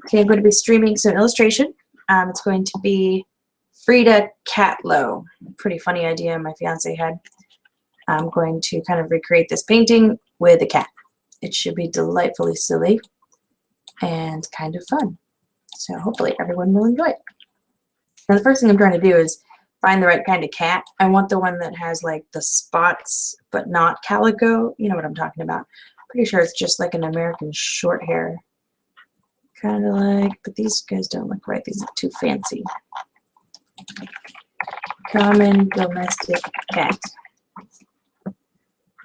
Okay, I'm going to be streaming some illustration. It's going to be Frida Katlo. Pretty funny idea my fiance had. I'm going to kind of recreate this painting with a cat. It should be delightfully silly and kind of fun. So hopefully everyone will enjoy it. Now the first thing I'm trying to do is find the right kind of cat. I want the one that has like the spots but not calico. You know what I'm talking about. Pretty sure it's just like an American short hair. Kind of like, but these guys don't look right. These look too fancy. Common domestic cat.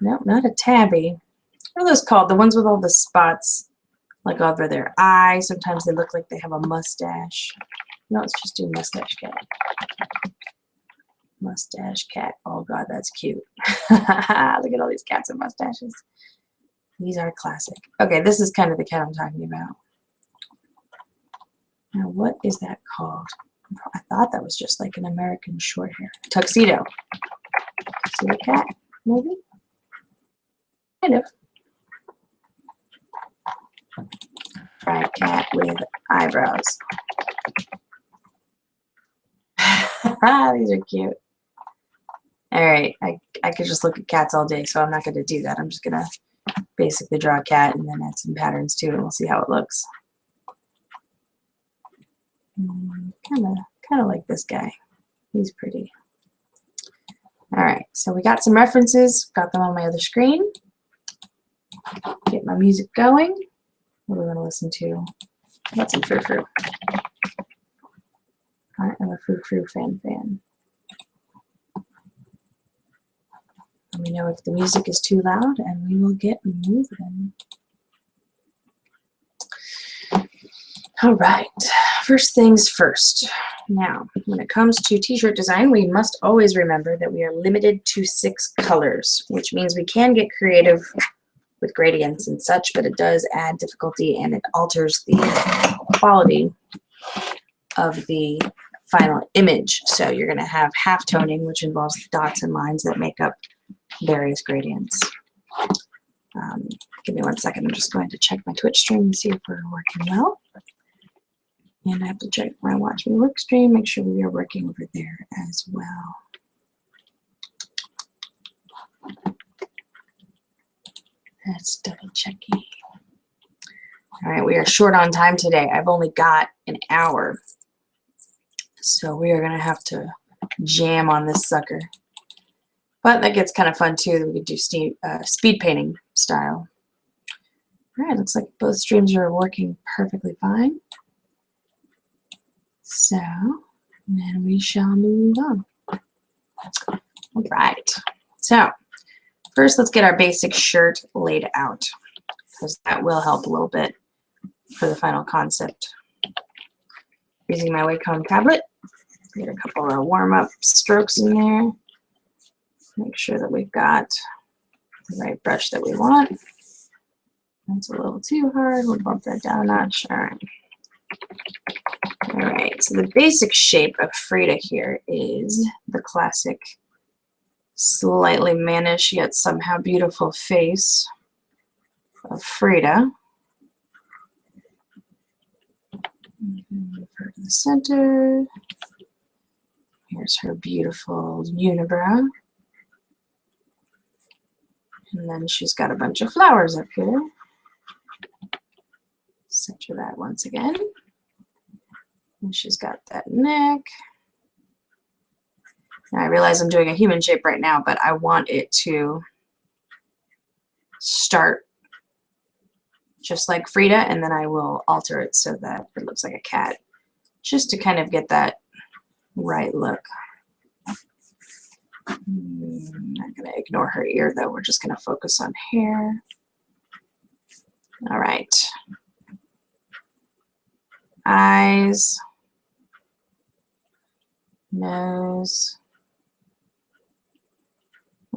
No, not a tabby. What are those called? The ones with all the spots, like over their eyes. Sometimes they look like they have a mustache. No, let's just do mustache cat. Mustache cat. Oh God, that's cute. Look at all these cats with mustaches. These are classic. Okay, this is kind of the cat I'm talking about. Now, what is that called? I thought that was just like an American short hair. Tuxedo. Tuxedo cat, maybe? Kind of. Fried cat with eyebrows. These are cute. All right, I could just look at cats all day, so I'm not going to do that. I'm just going to basically draw a cat and then add some patterns to it, and we'll see how it looks. Kind of like this guy. He's pretty. All right, so we got some references. Got them on my other screen. Get my music going. What do we want to listen to? Got some frou-frou. I am a frou-frou fan. Let me know if the music is too loud, and we will get moving. All right, first things first. Now, when it comes to t-shirt design, we must always remember that we are limited to 6 colors, which means we can get creative with gradients and such, but it does add difficulty and it alters the quality of the final image. So you're going to have half toning, which involves dots and lines that make up various gradients. Give me 1 second. I'm just going to check my Twitch stream and see if we're working well. And I have to check my Watch Me Work stream, make sure we are working over there as well. That's double checking. All right, we are short on time today. I've only got an hour. So we are going to have to jam on this sucker. But that gets kind of fun too. We could do speed painting style. All right, looks like both streams are working perfectly fine. So then we shall move on. All right. So first, let's get our basic shirt laid out, because that will help a little bit for the final concept. Using my Wacom tablet, get a couple of warm-up strokes in there. Make sure that we've got the right brush that we want. That's a little too hard. We'll bump that down a notch. All right. All right. So the basic shape of Frida here is the classic, slightly mannish yet somehow beautiful face of Frida. Move her to the center. Here's her beautiful unibrow. And then she's got a bunch of flowers up here. Center that once again. And she's got that neck. Now I realize I'm doing a human shape right now, but I want it to start just like Frida, and then I will alter it so that it looks like a cat, just to kind of get that right look. I'm not going to ignore her ear, though. We're just going to focus on hair. All right. Eyes. Nose.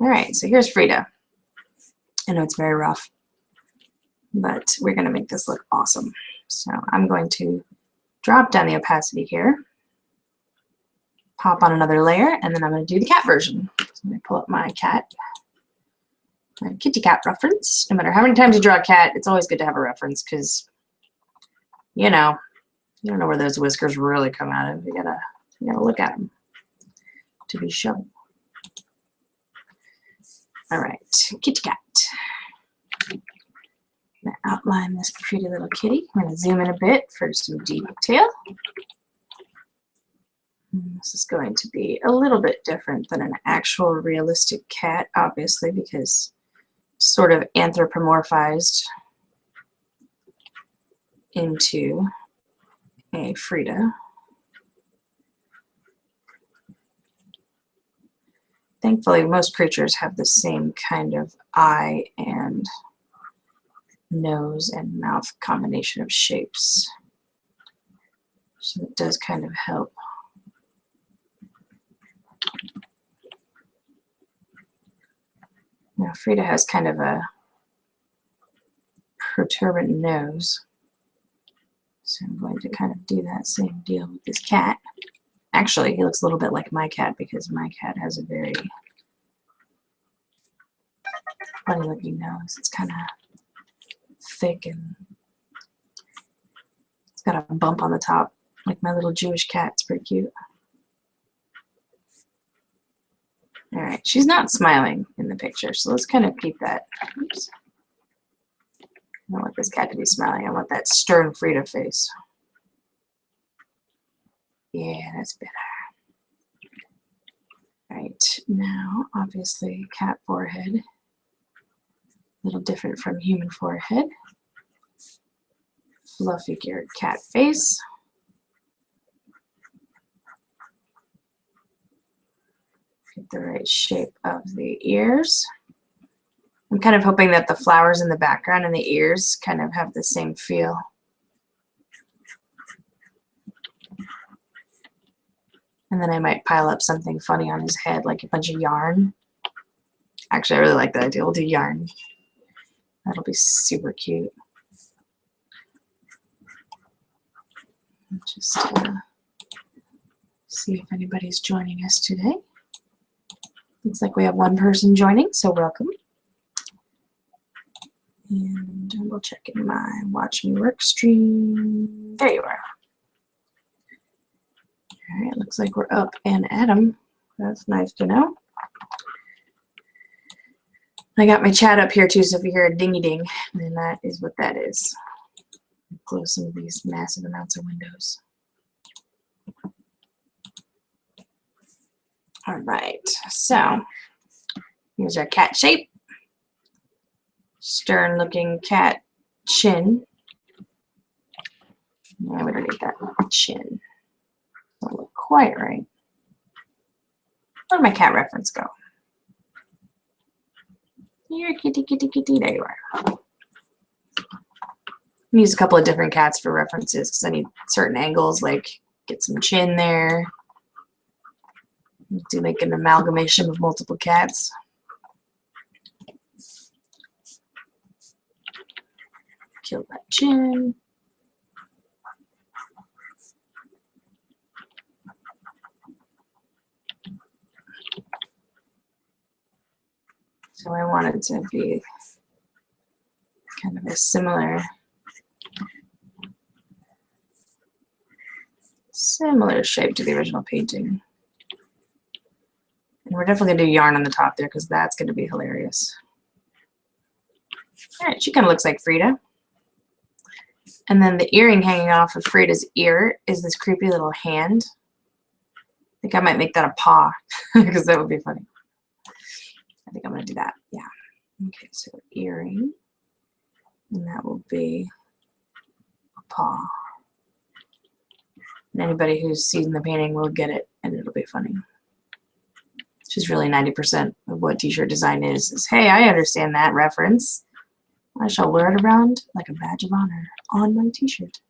All right, so here's Frida. I know it's very rough, but we're going to make this look awesome. So I'm going to drop down the opacity here, pop on another layer, and then I'm going to do the cat version. So I'm going to pull up my cat, my kitty cat reference. No matter how many times you draw a cat, it's always good to have a reference because, you know, You don't know where those whiskers really come out of. You gotta look at them to be sure. All right, kitty cat. I'm gonna outline this pretty little kitty. I'm gonna zoom in a bit for some detail. This is going to be a little bit different than an actual realistic cat, obviously, because it's sort of anthropomorphized into a Frida. Thankfully, most creatures have the same kind of eye and nose and mouth combination of shapes. So it does kind of help. Now, Frida has kind of a protuberant nose. So I'm going to kind of do that same deal with this cat. Actually, he looks a little bit like my cat because my cat has a very funny looking nose. It's kind of thick and it's got a bump on the top like my little Jewish cat. It's pretty cute. All right, she's not smiling in the picture, so let's kind of keep that. Oops. I don't want this cat to be smiling. I want that stern Frida face. Yeah, that's better. All right, now obviously cat forehead. A little different from human forehead. Fluffy geared cat face. Get the right shape of the ears. I'm kind of hoping that the flowers in the background and the ears kind of have the same feel. And then I might pile up something funny on his head, like a bunch of yarn. Actually, I really like that idea. We'll do yarn. That'll be super cute. Just see if anybody's joining us today. Looks like we have one person joining, so welcome. And we'll check in my Watch Me Work stream. There you are. All right, looks like we're up and at 'em. That's nice to know. I got my chat up here too, so if you hear a dingy ding, then that is what that is. Close some of these massive amounts of windows. All right, so here's our cat shape. Stern looking cat chin. Yeah, we don't need that chin. Doesn't look quite right. Where'd my cat reference go? Here, kitty, kitty, kitty. There you are. I'm gonna use a couple of different cats for references because I need certain angles, like get some chin there. Do make an amalgamation of multiple cats. Kill that chin. So I want it to be kind of a similar shape to the original painting. And we're definitely gonna do yarn on the top there because that's gonna be hilarious. All right, she kind of looks like Frida. And then the earring hanging off of Frida's ear is this creepy little hand. I think I might make that a paw because that would be funny. I think I'm gonna do that, yeah. Okay, so earring, and that will be a paw. And anybody who's seen the painting will get it, and it'll be funny. Which is really 90% of what t-shirt design is, hey, I understand that reference. I shall wear it around like a badge of honor on my t-shirt.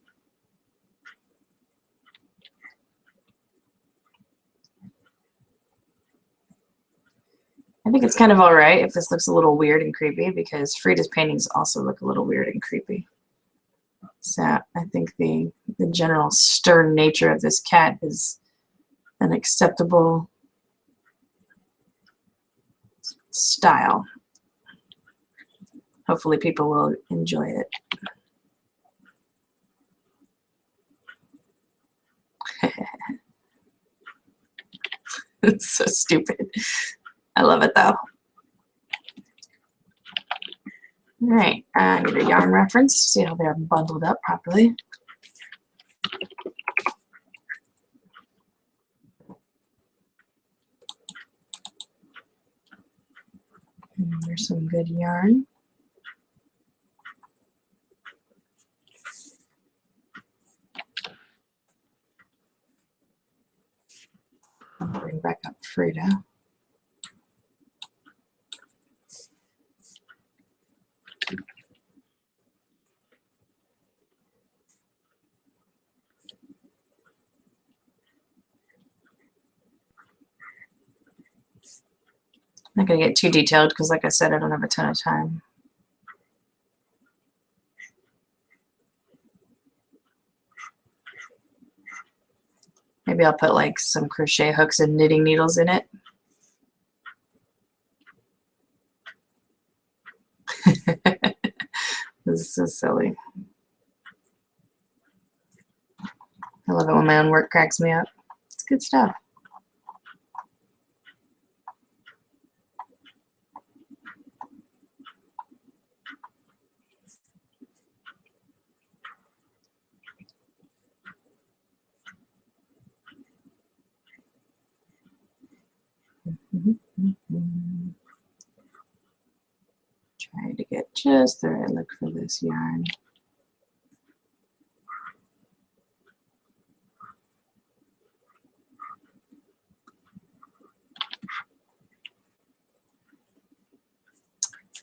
I think it's kind of all right if this looks a little weird and creepy because Frida's paintings also look a little weird and creepy. So I think the general stern nature of this cat is an acceptable style. Hopefully people will enjoy it. It's so stupid. I love it though. All right, I need a yarn reference. See how they're bundled up properly. And there's some good yarn. I'll bring back up Frida. I'm not going to get too detailed because, like I said, I don't have a ton of time. Maybe I'll put like some crochet hooks and knitting needles in it. This is so silly. I love it when my own work cracks me up. It's good stuff. Trying to get just the right look for this yarn.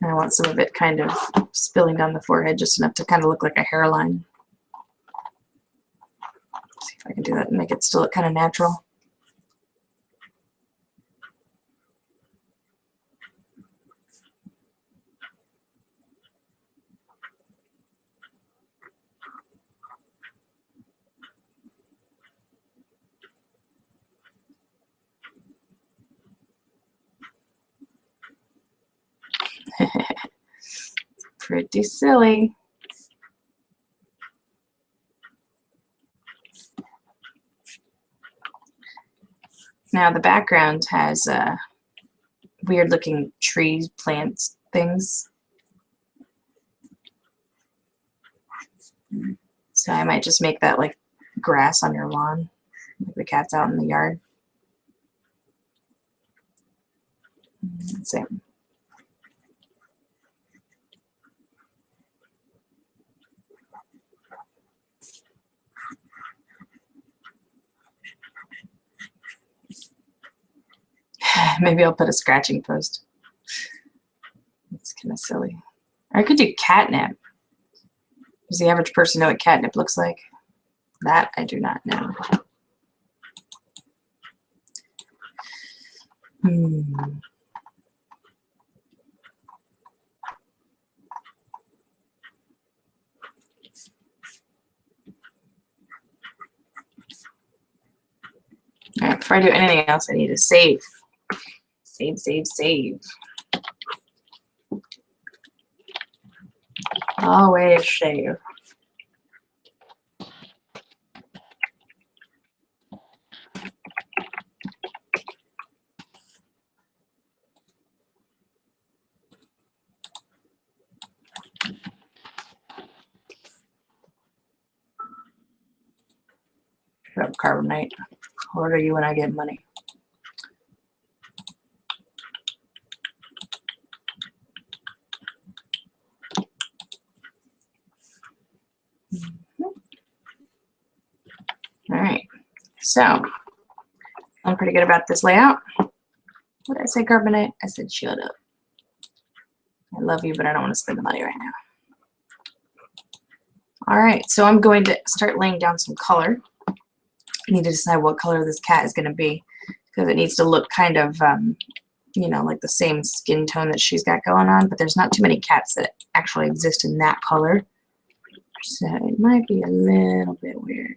I want some of it kind of spilling down the forehead, just enough to kind of look like a hairline. See if I can do that and make it still look kind of natural. Pretty silly. Now the background has weird looking trees, plants, things. So I might just make that like grass on your lawn, like the cat's out in the yard. Let's see. Maybe I'll put a scratching post. It's kind of silly. Or I could do catnip. Does the average person know what catnip looks like? That I do not know. All right, before I do anything else, I need to save. Save, save, save. Always save. Shut up, Carbonite. I'll order you when I get money. All right, so I'm pretty good about this layout. What did I say, Carbonite? I said shut up. I love you, but I don't want to spend the money right now. All right, so I'm going to start laying down some color. I need to decide what color this cat is going to be because it needs to look kind of, you know, like the same skin tone that she's got going on, but there's not too many cats that actually exist in that color. So it might be a little bit weird.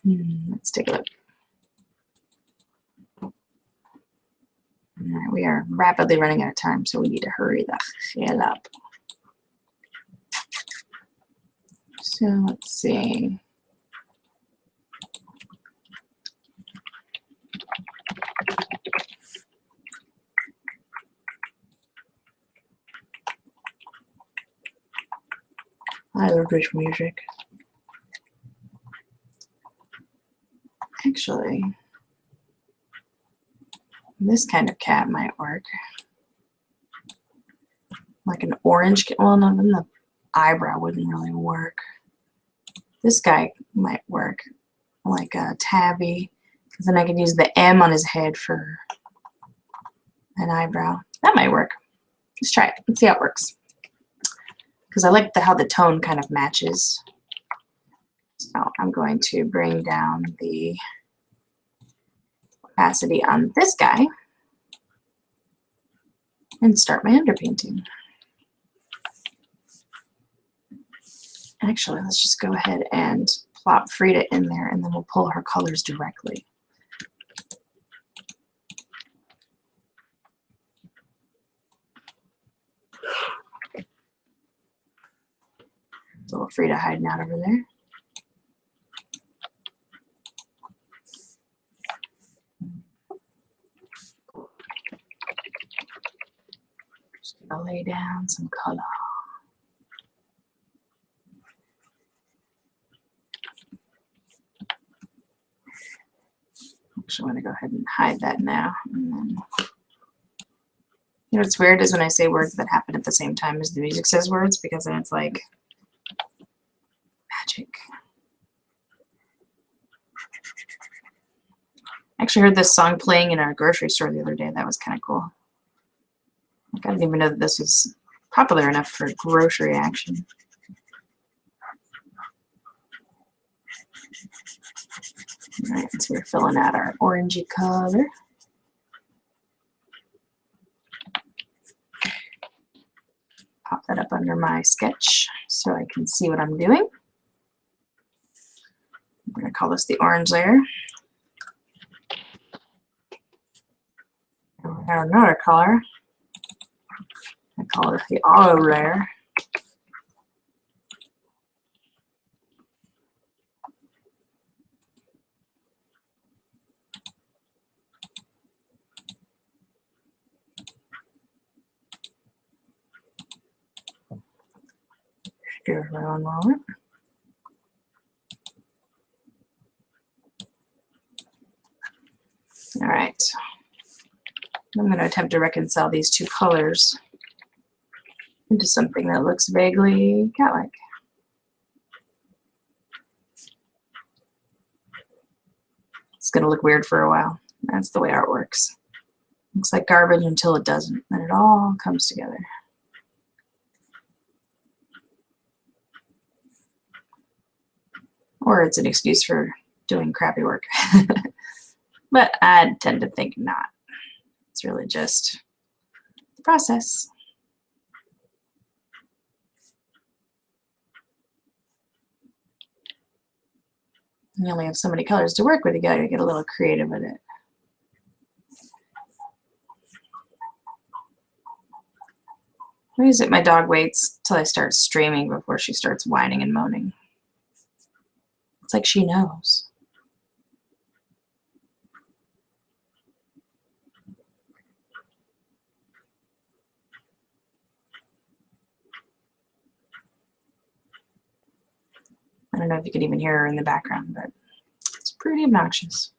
Let's take a look. All right, we are rapidly running out of time, so we need to hurry the hell up. So let's see. I love this music. Actually, this kind of cat might work. Like an orange cat. Well, no, then the eyebrow wouldn't really work. This guy might work. Like a tabby. Because then I could use the M on his head for an eyebrow. That might work. Let's try it. Let's see how it works. Because I like how the tone kind of matches. So I'm going to bring down the opacity on this guy and start my underpainting. Actually, let's just go ahead and plop Frida in there, and then we'll pull her colors directly. Little Frida hiding out over there. Just gonna lay down some color. Actually, I'm gonna go ahead and hide that now. And then, you know what's weird is when I say words that happen at the same time as the music says words, because then it's like magic. I actually heard this song playing in our grocery store the other day. That was kind of cool. Like, I didn't even know that this was popular enough for grocery action. All right, so we're filling out our orangey color. Pop that up under my sketch so I can see what I'm doing. I'm going to call this the orange layer. And we have another color. I call it the olive layer. Give it one moment. All right. I'm going to attempt to reconcile these two colors into something that looks vaguely cat-like. It's going to look weird for a while. That's the way art works. Looks like garbage until it doesn't. Then it all comes together. Or it's an excuse for doing crappy work. But I tend to think not. It's really just the process. You only have so many colors to work with. You gotta get a little creative with it. Why is it my dog waits till I start streaming before she starts whining and moaning? It's like she knows. I don't know if you can even hear her in the background, but it's pretty obnoxious.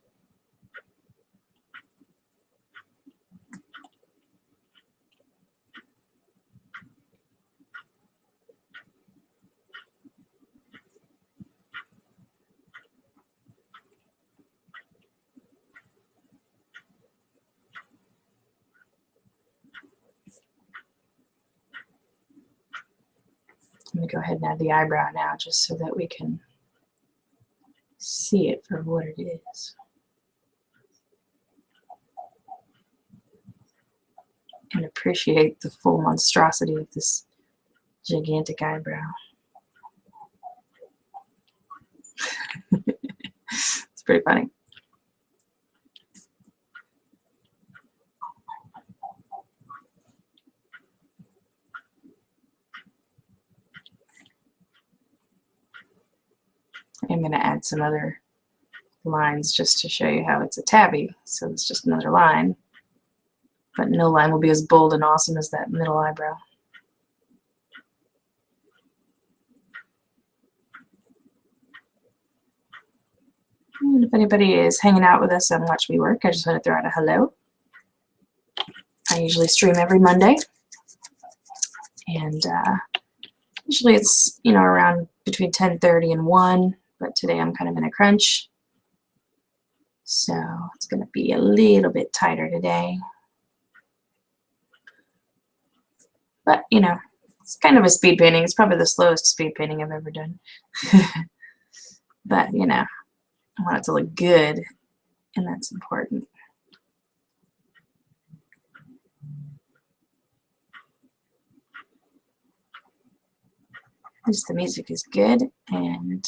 I'm going to go ahead and add the eyebrow now just so that we can see it for what it is. And appreciate the full monstrosity of this gigantic eyebrow. It's pretty funny. I'm going to add some other lines just to show you how it's a tabby. So it's just another line, but no line will be as bold and awesome as that middle eyebrow. And if anybody is hanging out with us and watch me work, I just want to throw out a hello. I usually stream every Monday, and usually it's, you know, around between 10:30 and 1, but today I'm kind of in a crunch, so it's going to be a little bit tighter today. But, you know, it's kind of a speed painting. It's probably the slowest speed painting I've ever done. But, you know, I want it to look good, and that's important. At least the music is good, and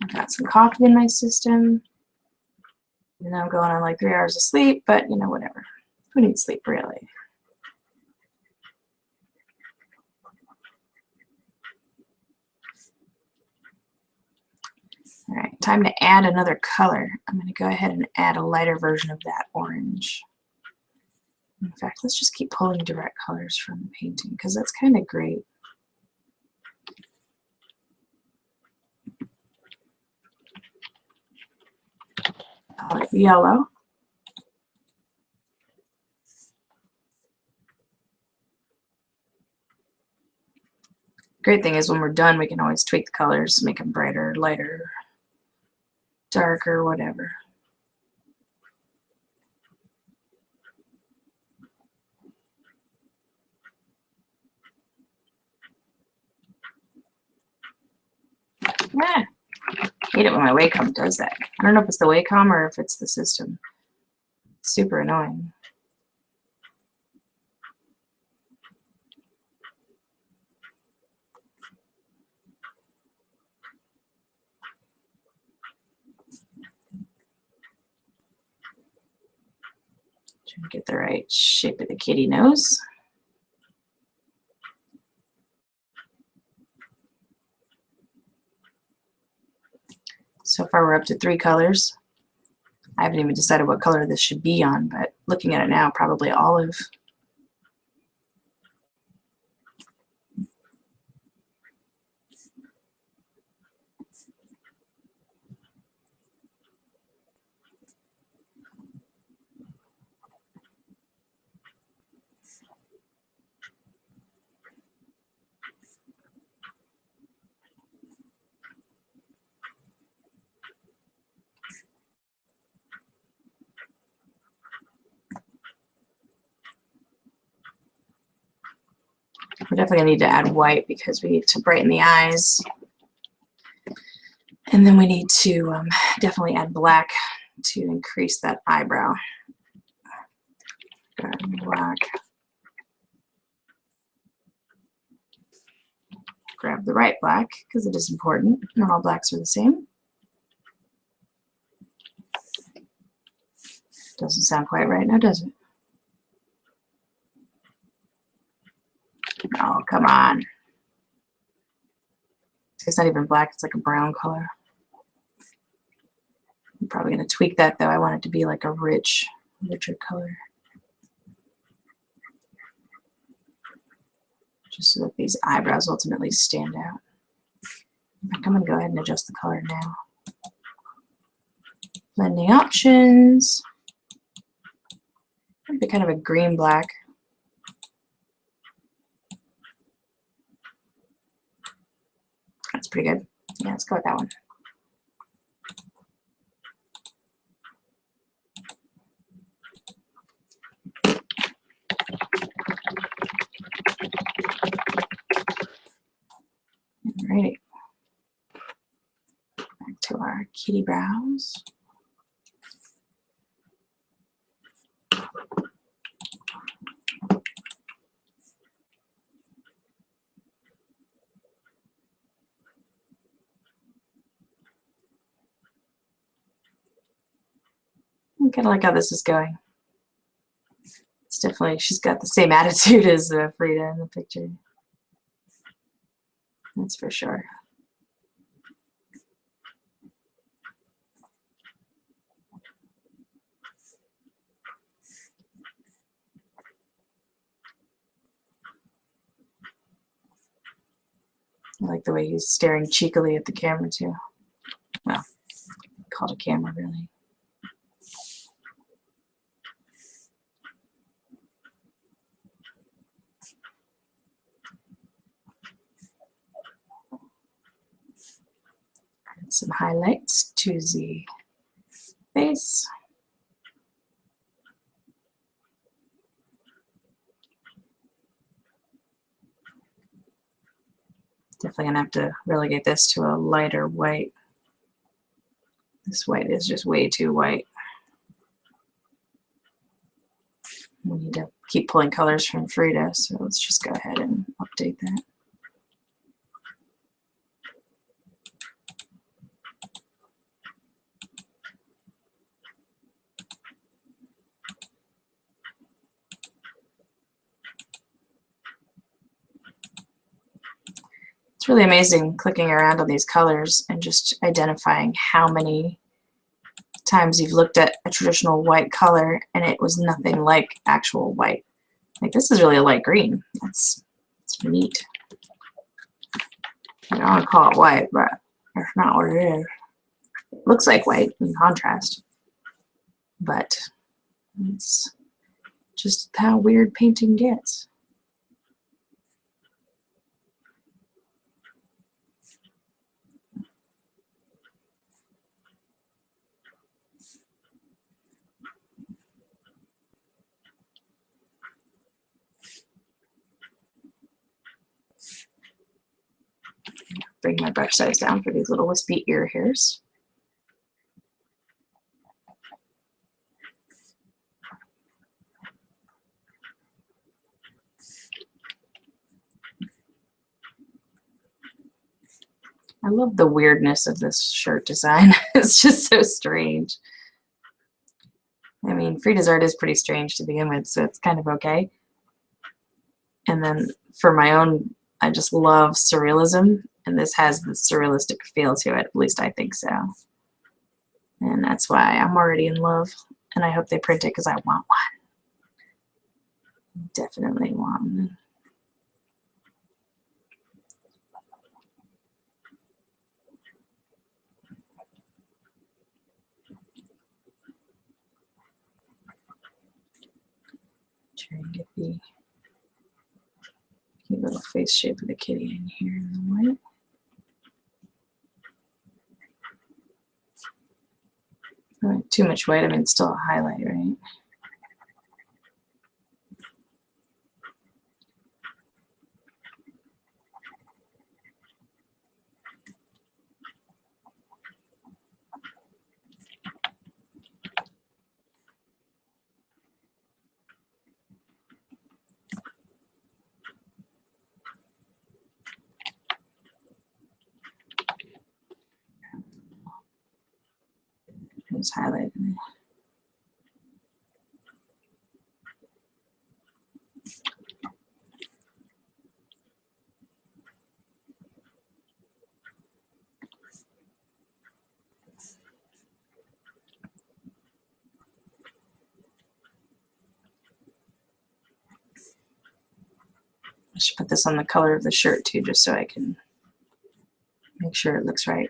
I've got some coffee in my system. Even though I'm going on like 3 hours of sleep, but, you know, whatever. Who needs sleep, really? All right, time to add another color. I'm going to go ahead and add a lighter version of that orange. In fact, let's just keep pulling direct colors from the painting because that's kind of great. Call it yellow. Great thing is when we're done, we can always tweak the colors, make them brighter, lighter, darker, whatever. Yeah. Hate it when my Wacom does that. I don't know if it's the Wacom or if it's the system. It's super annoying. Trying to get the right shape of the kitty nose. So far we're up to 3 colors. I haven't even decided what color this should be on, but looking at it now, probably olive. We're definitely going to need to add white because we need to brighten the eyes. And then we need to definitely add black to increase that eyebrow. Black. Grab the right black because it is important. Not all blacks are the same. Doesn't sound quite right now, does it? Oh, come on. It's not even black, it's like a brown color. I'm probably going to tweak that though. I want it to be like a richer color. Just so that these eyebrows ultimately stand out. I'm going to go ahead and adjust the color now. Blending options. It'd be kind of a green-black. That's pretty good. Yeah, let's go with that one. Alrighty. Back to our kitty brows. I kind of like how this is going. It's definitely, she's got the same attitude as Frida in the picture. That's for sure. I like the way he's staring cheekily at the camera too. Well, called a camera really. Add some highlights to the face. Definitely gonna have to relegate this to a lighter white. This white is just way too white. We need to keep pulling colors from Frida, so let's just go ahead and update that. It's really amazing clicking around on these colors and just identifying how many times you've looked at a traditional white color and it was nothing like actual white. Like, this is really a light green. That's neat. I don't want to call it white, but that's not what it is. It looks like white in contrast, but it's just how weird painting gets. Bring my brush size down for these little wispy ear hairs. I love the weirdness of this shirt design. It's just so strange. I mean, Frida's art is pretty strange to begin with, so it's kind of okay. And then for my own, I just love surrealism, and this has the surrealistic feel to it. At least I think so. And that's why I'm already in love, and I hope they print it because I want one. Definitely want one. Try and get the cute little face shape of the kitty in here in the white. Too much white, I mean, it's still a highlight, right? It was highlighted. I should put this on the color of the shirt too, just so I can make sure it looks right.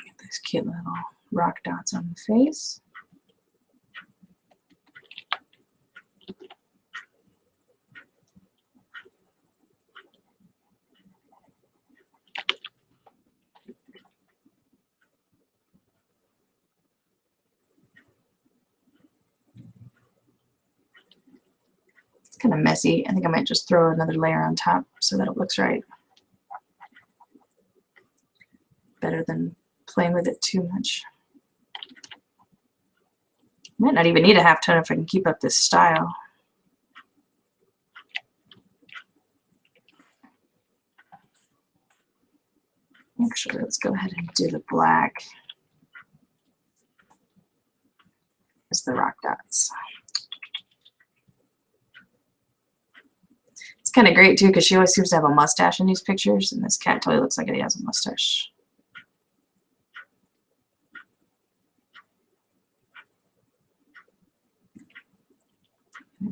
Get these cute little rock dots on the face. Kind of messy. I think I might just throw another layer on top so that it looks right. Better than playing with it too much. Might not even need a halftone if I can keep up this style. Actually, let's go ahead and do the black as the rock dots. It's kind of great too because she always seems to have a mustache in these pictures, and this cat totally looks like he has a mustache.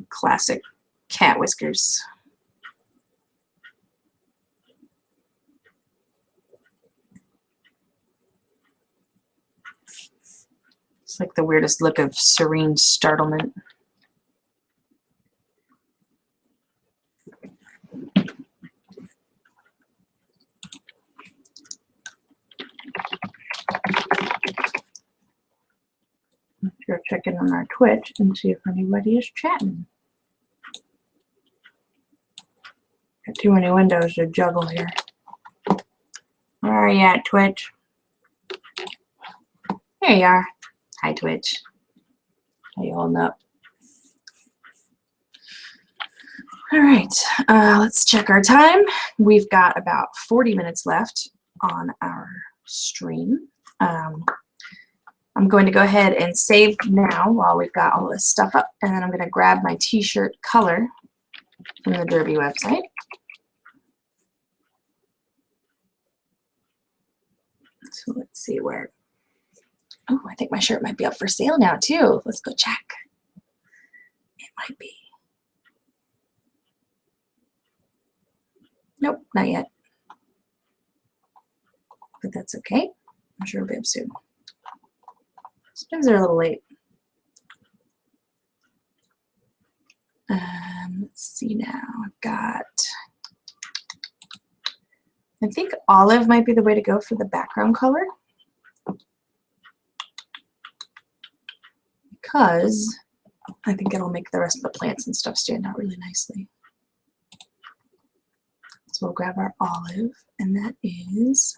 Classic cat whiskers. It's like the weirdest look of serene startlement. Let's go check in on our Twitch and see if anybody is chatting. Got too many windows to juggle here. Where are you at, Twitch? There you are. Hi, Twitch. How you holding up? All right, let's check our time. We've got about 40 minutes left on our stream. I'm going to go ahead and save now while we've got all this stuff up, and then I'm going to grab my t-shirt color from the Derby website. So let's see where. Oh, I think my shirt might be up for sale now too. Let's go check. It might be. Nope, not yet. But that's okay. I'm sure it'll be up soon. Sometimes they're a little late. Let's see now. I've got, I think olive might be the way to go for the background color, because I think it'll make the rest of the plants and stuff stand out really nicely. So we'll grab our olive, and that is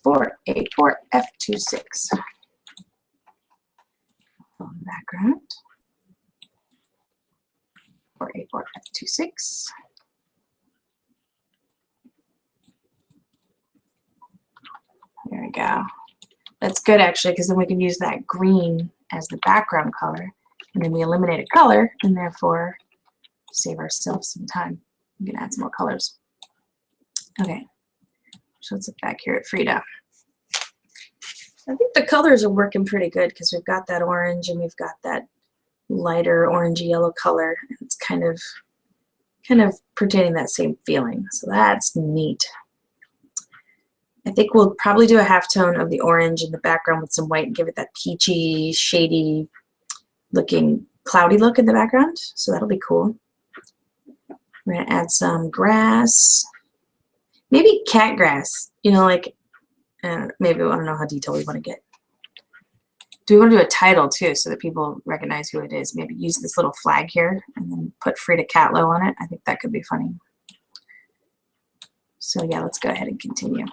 4A4F26 on the background. 4A4F26. There we go. That's good actually, because then we can use that green as the background color, and then we eliminate a color and therefore save ourselves some time. We can add some more colors. Okay, so let's look back here at Frida. I think the colors are working pretty good because we've got that orange and we've got that lighter orangey yellow color. It's kind of pertaining that same feeling, so that's neat. I think we'll probably do a halftone of the orange in the background with some white and give it that peachy, shady looking, cloudy look in the background, so that'll be cool. We're gonna add some grass, maybe cat grass, you know, like maybe, I don't know how detailed we want to get. Do we want to do a title too so that people recognize who it is? Maybe use this little flag here and then put Frida Katlo on it. I think that could be funny. So yeah, let's go ahead and continue.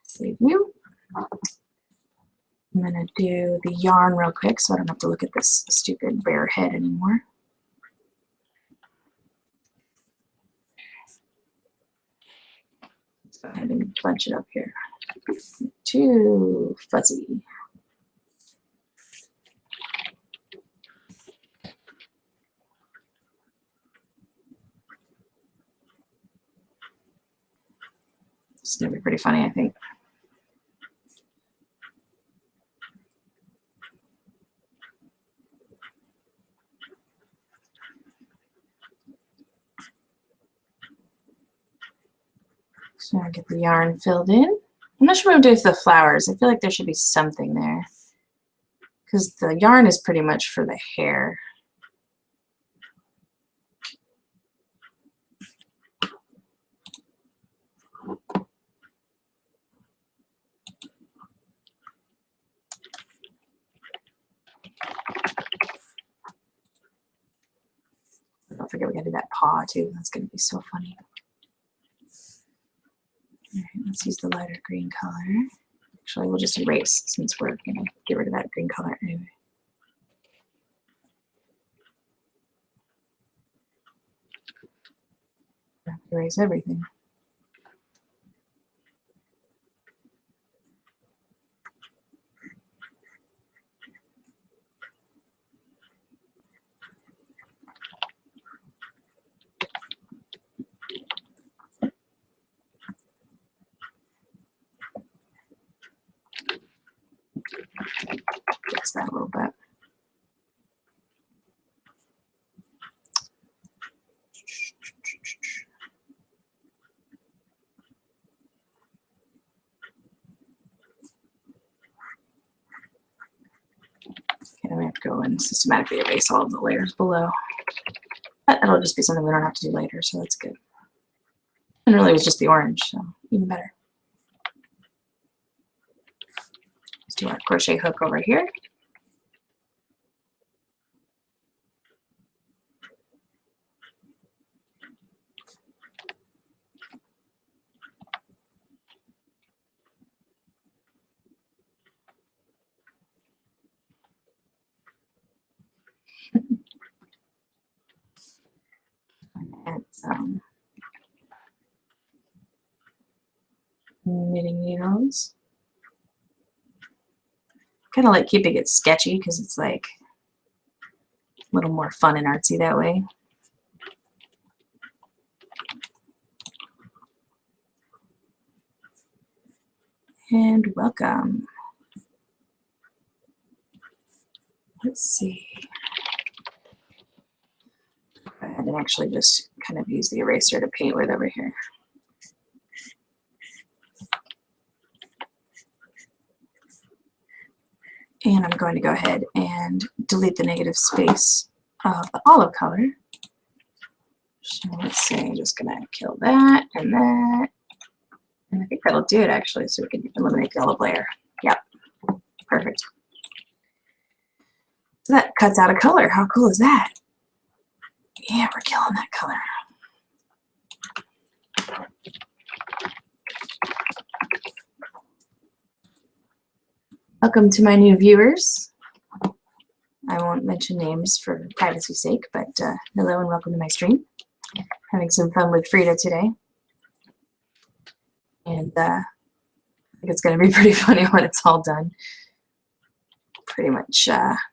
Save view. I'm gonna do the yarn real quick so I don't have to look at this stupid bare head anymore. Let's go ahead and bunch it up here. Too fuzzy. It's gonna be pretty funny, I think. So I get the yarn filled in. I'm not sure what I'm doing with the flowers. I feel like there should be something there because the yarn is pretty much for the hair. Don't forget we gotta do that paw too. That's gonna be so funny. All right, let's use the lighter green color. Actually, we'll just erase since we're gonna get rid of that green color anyway. Erase everything. Fix that a little bit. Okay, we have to go and systematically erase all of the layers below. But that'll just be something we don't have to do later, so that's good. And really it was just the orange, so even better. Let's do our crochet hook over here. Add some knitting needles. Kind of like keeping it sketchy because it's like a little more fun and artsy that way. And welcome. Let's see. Go ahead and actually just kind of use the eraser to paint with over here. And I'm going to go ahead and delete the negative space of the olive color. So let's see, I'm just gonna kill that and that. And I think that'll do it actually, so we can eliminate the olive layer. Yep, perfect. So that cuts out a color. How cool is that? Yeah, we're killing that color. Welcome to my new viewers. I won't mention names for privacy's sake, but hello and welcome to my stream. Having some fun with Frida today. And I think it's going to be pretty funny when it's all done. Pretty much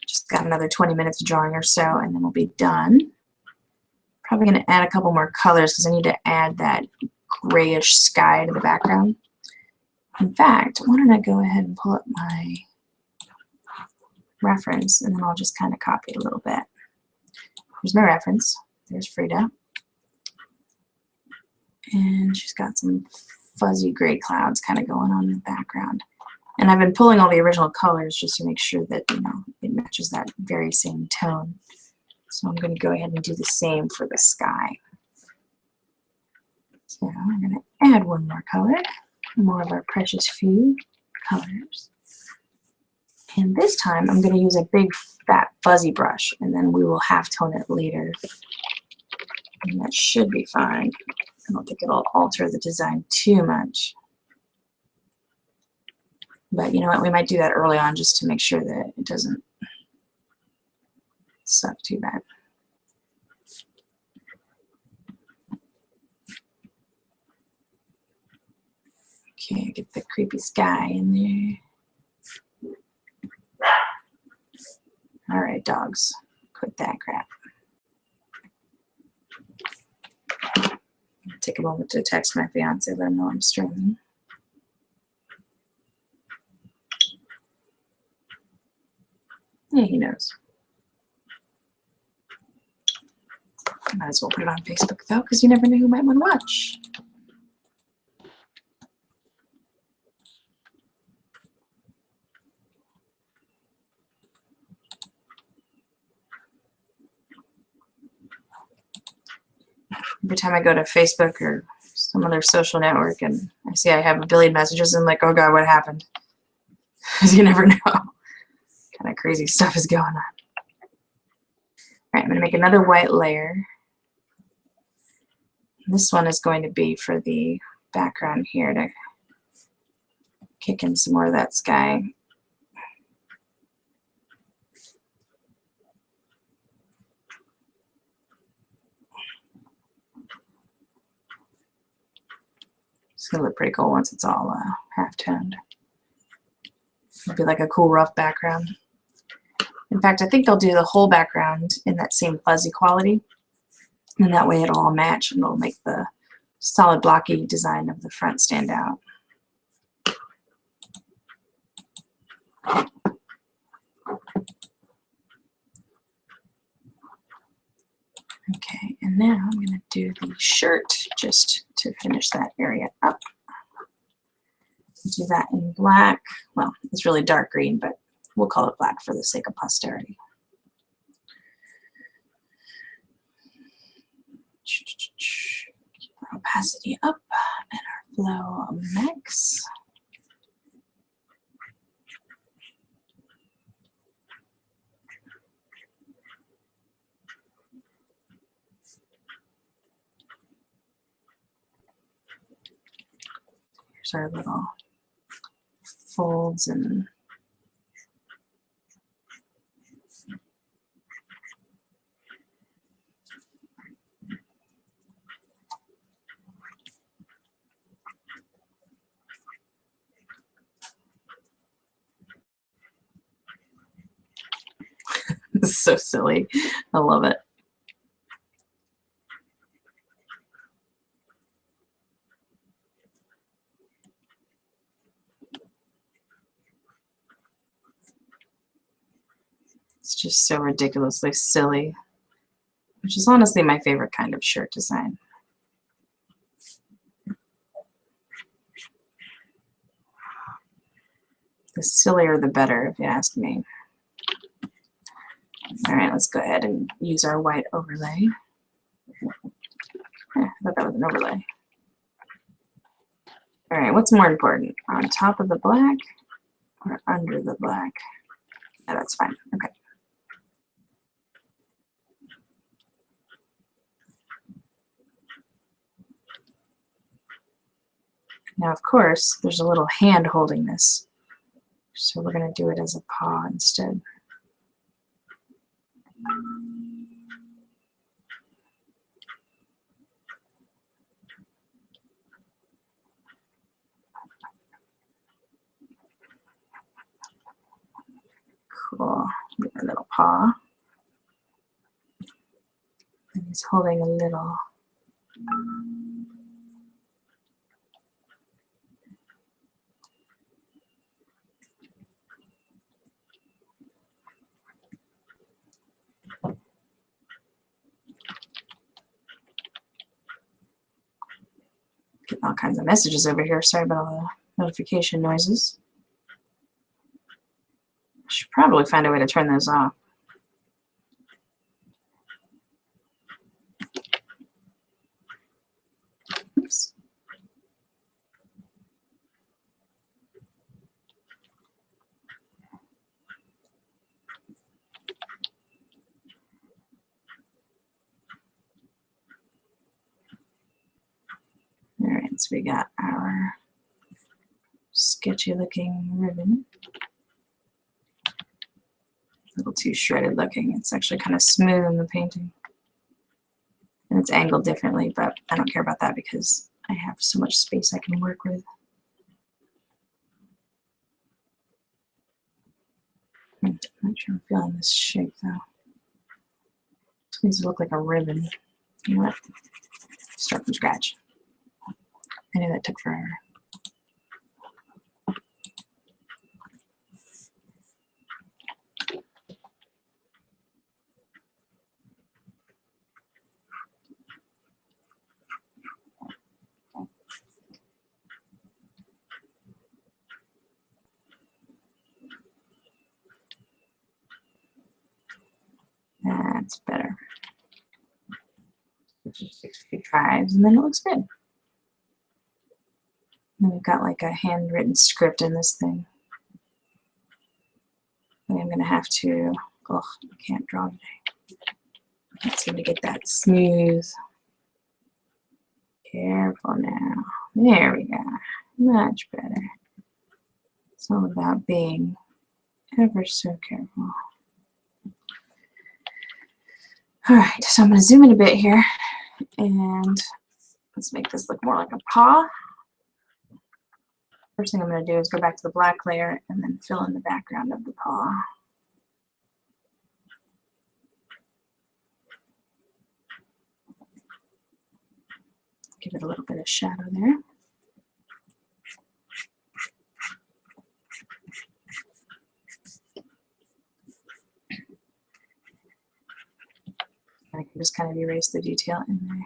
just got another 20 minutes of drawing or so, and then we'll be done. Probably going to add a couple more colors because I need to add that grayish sky to the background. In fact, why don't I go ahead and pull up my reference, and then I'll just kind of copy it a little bit. Here's my reference. There's Frida. And she's got some fuzzy gray clouds kind of going on in the background. And I've been pulling all the original colors just to make sure that, you know, it matches that very same tone. So I'm going to go ahead and do the same for the sky. So I'm going to add one more color, more of our precious few colors. And this time I'm going to use a big fat fuzzy brush, and then we will half tone it later. And that should be fine. I don't think it'll alter the design too much. But you know what, we might do that early on just to make sure that it doesn't suck too bad. Okay, get the creepy sky in there. All right, dogs, quit that crap. Take a moment to text my fiance, let him know I'm streaming. Yeah, he knows. Might as well put it on Facebook though, because you never know who might want to watch. Every time I go to Facebook or some other social network and I see I have a billion messages, I'm like, oh God, what happened? Because you never know. Kind of crazy stuff is going on. All right, I'm going to make another white layer. This one is going to be for the background here to kick in some more of that sky. It's going to look pretty cool once it's all half-toned. It'll be like a cool rough background. In fact, I think they'll do the whole background in that same fuzzy quality. And that way it'll all match and it'll make the solid blocky design of the front stand out. now I'm going to do the shirt just to finish that area up. Do that in black. Well, it's really dark green, but we'll call it black for the sake of posterity. Keep our opacity up and our flow max. Here's our little folds and this is so silly. I love it. It's just so ridiculously silly, which is honestly my favorite kind of shirt design. The sillier the better, if you ask me. All right, let's go ahead and use our white overlay. I thought that was an overlay. All right, what's more important, on top of the black or under the black? Yeah, that's fine. Okay. Now, of course, there's a little hand holding this, so we're going to do it as a paw instead. Cool. Get a little paw. And he's holding a little. Getting all kinds of messages over here. Sorry about all the notification noises. I should probably find a way to turn those off. Oops. All right, so we got our sketchy looking ribbon. A little too shredded looking. It's actually kind of smooth in the painting. And it's angled differently, but I don't care about that because I have so much space I can work with. I'm not sure I'm feeling this shape though. This needs to look like a ribbon. You know what? Start from scratch. I knew that took forever. That's better. Just 6 feet tries, and then it looks good. And we've got like a handwritten script in this thing. And I'm going to have to, oh, I can't draw today. I can't seem to get that smooth. Careful now. There we go. Much better. It's all about being ever so careful. All right, so I'm going to zoom in a bit here, and let's make this look more like a paw. First thing I'm going to do is go back to the black layer and then fill in the background of the paw. Give it a little bit of shadow there. I can just kind of erase the detail in there.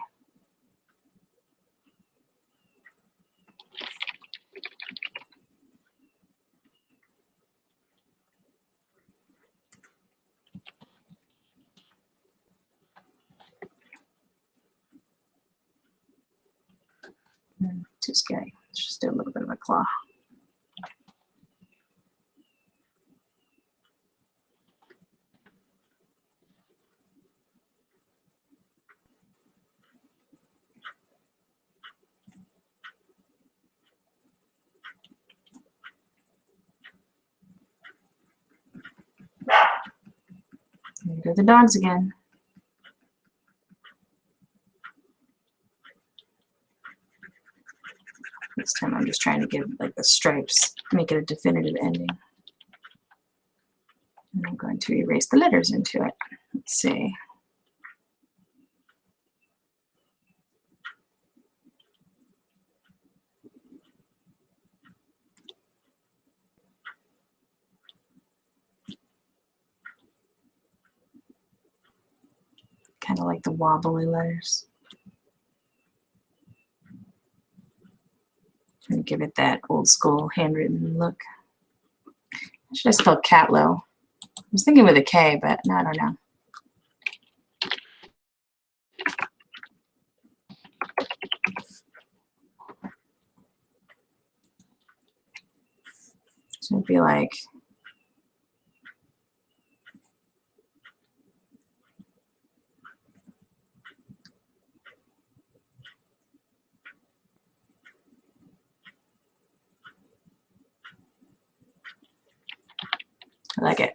Too scary. Let's just do a little bit of a claw. There go the dogs again. This time I'm just trying to give like the stripes, make it a definitive ending. And I'm going to erase the letters into it. Let's see. Kind of like the wobbly letters. Trying to give it that old school handwritten look. I should have spelled Katlo. I was thinking with a K, but no, I don't know. So it'd be like I like it.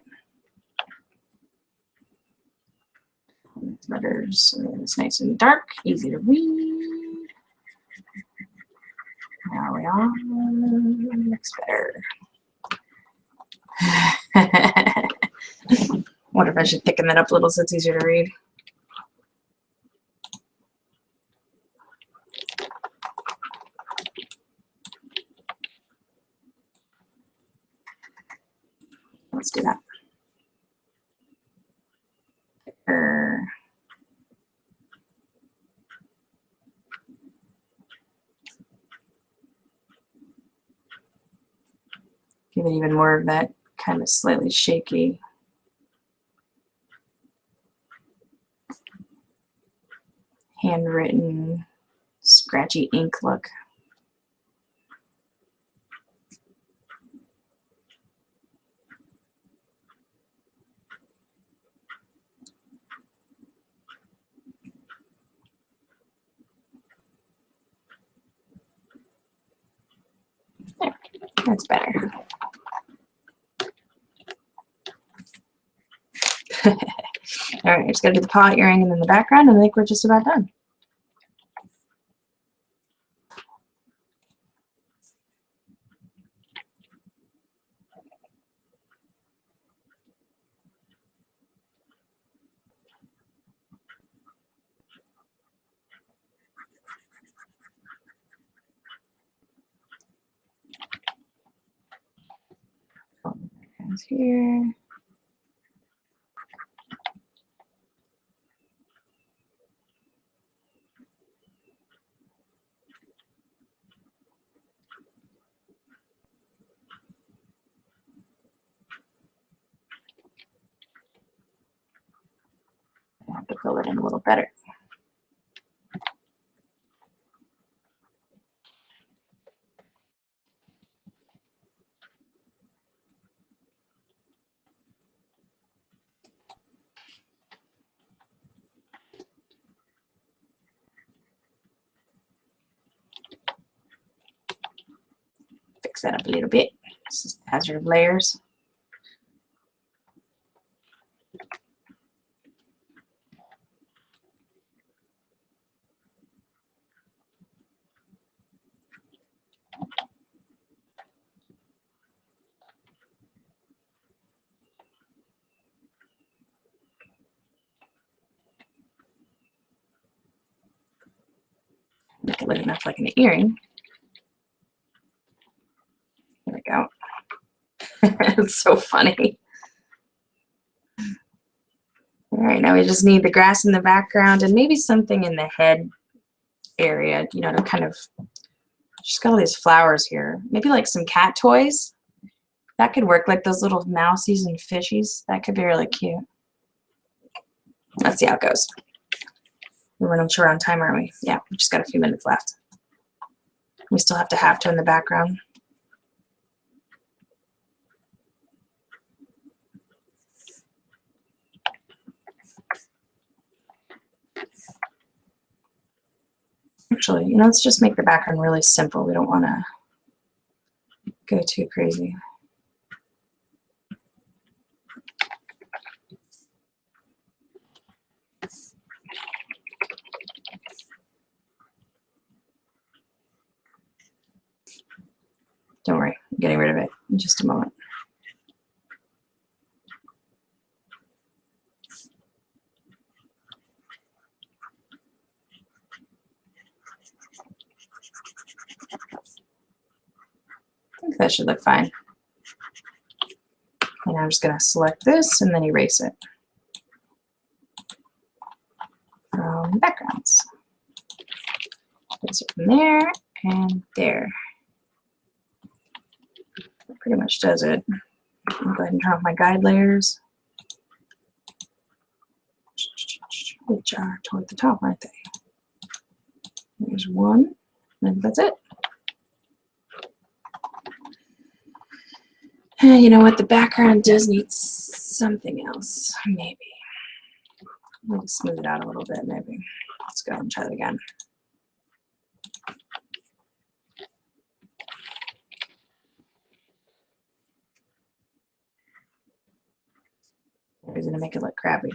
Letters, it's nice and dark, easy to read. There we are. Looks better. Wonder if I should thicken that up a little so it's easier to read. Let's do that. Give it even more of that kind of slightly shaky handwritten scratchy ink look. There, that's better. All right, just gotta do the paw earring and then the background, and I think we're just about done. Here. I have to fill it in a little better. Fix that up a little bit. This is the hazard of layers. Make it look enough like an earring. There we go. It's so funny. All right, now we just need the grass in the background and maybe something in the head area, you know, to kind of, she's got all these flowers here. Maybe like some cat toys. That could work, like those little mousies and fishies. That could be really cute. Let's see how it goes. We're running short on time, aren't we? Yeah, we just got a few minutes left. We still have to have to in the background. Actually, you know, let's just make the background really simple. We don't want to go too crazy. Don't worry, I'm getting rid of it in just a moment. I think that should look fine. And I'm just going to select this and then erase it from backgrounds. Place it from there and there. That pretty much does it. I'll go ahead and turn off my guide layers, which are toward the top, aren't they? There's one, and that's it. And you know what? The background does need something else, maybe. Let me smooth it out a little bit, maybe. Let's go ahead and try that again. Maybe going to make it look crappy.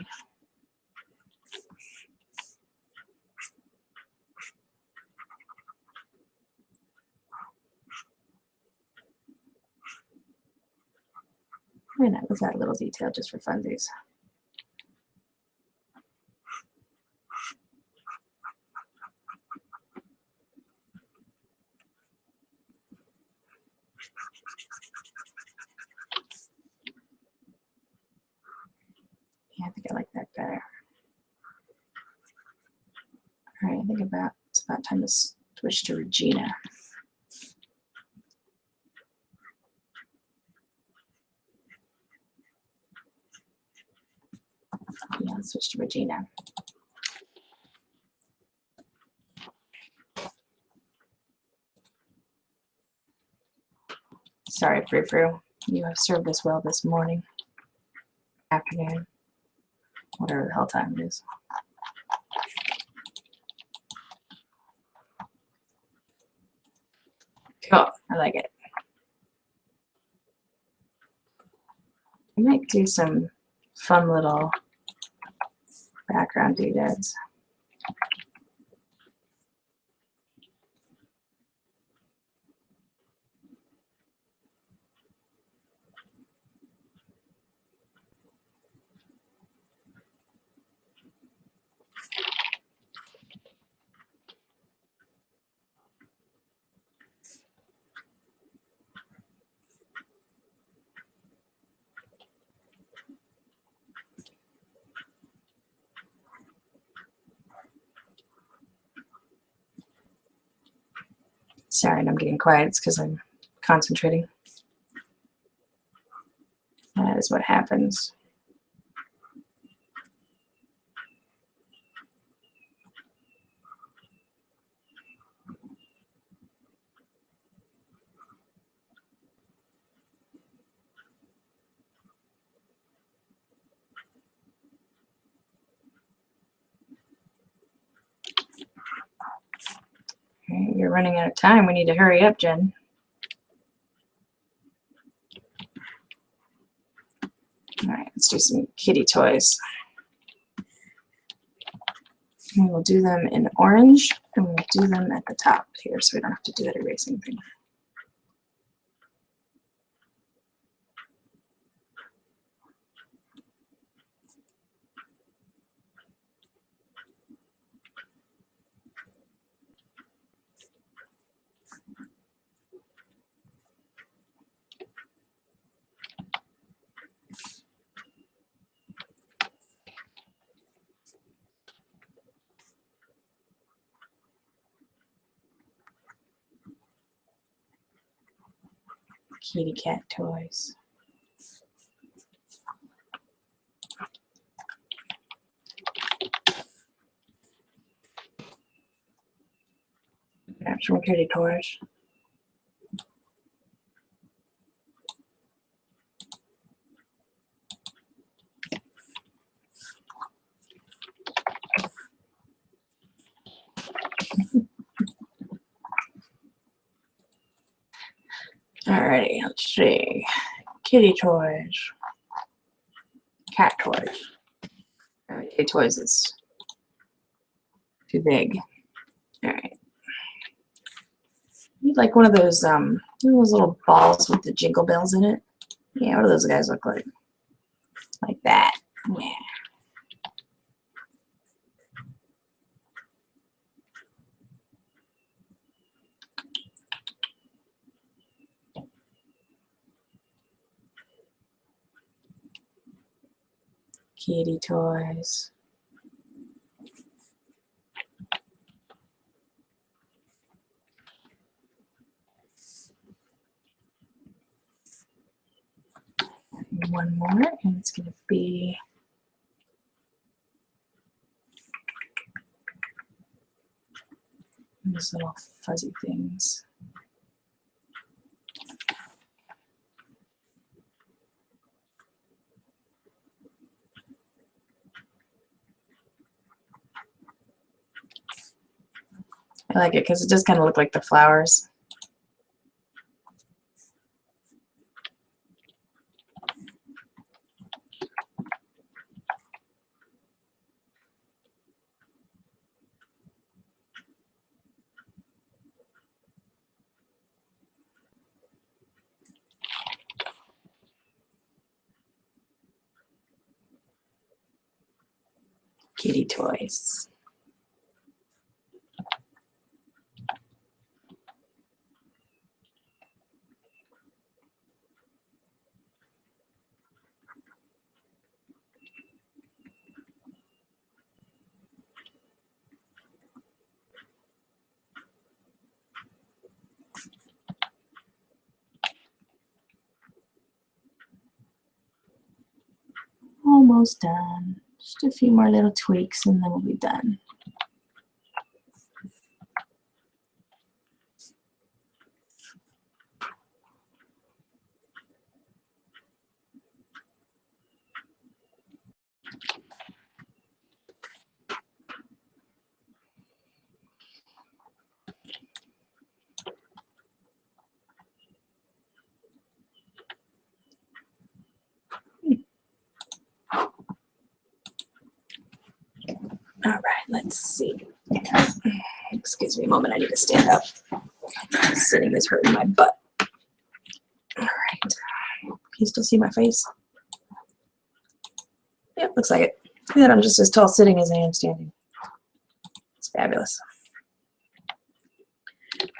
Why not? Let's add a little detail just for funsies. Yeah, I think I like that better. All right, I think it's about time to switch to Regina. Yeah, let's switch to Regina. Sorry, Frou Frou. You have served us well this morning, afternoon, whatever the hell time it is. Cool, I like it. I might do some fun little background doodads. Sorry, and I'm getting quiet. It's because I'm concentrating. That is what happens. Okay, you're running out of time. We need to hurry up, Jen. All right, let's do some kitty toys. And we'll do them in orange, and we'll do them at the top here so we don't have to do that erasing thing. Kitty cat toys. Grab some kitty toys. Alrighty, let's see. Kitty toys. Cat toys. Kitty toys is too big. Alright. You'd like one of those little balls with the jingle bells in it. Yeah, what do those guys look like? Like that. Yeah. Kitty toys. And one more, and it's going to be these little fuzzy things. I like it because it does kind of look like the flowers. Kitty toys. Almost done. Just a few more little tweaks and then we'll be done. All right, let's see. Excuse me a moment, I need to stand up. Sitting is hurting my butt. All right. Can you still see my face? Yep, looks like it. Look at that, I'm just as tall sitting as I am standing. It's fabulous.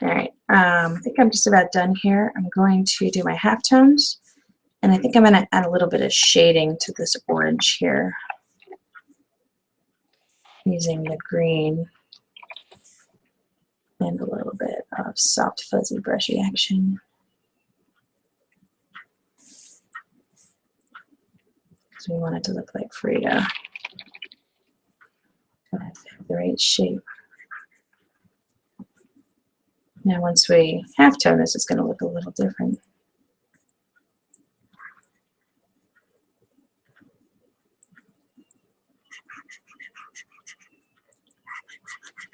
All right, I think I'm just about done here. I'm going to do my halftones, and I think I'm going to add a little bit of shading to this orange here using the green and a little bit of soft, fuzzy, brushy action. Because we want it to look like Frida. Have the right shape. Now once we halftone this, it's going to look a little different.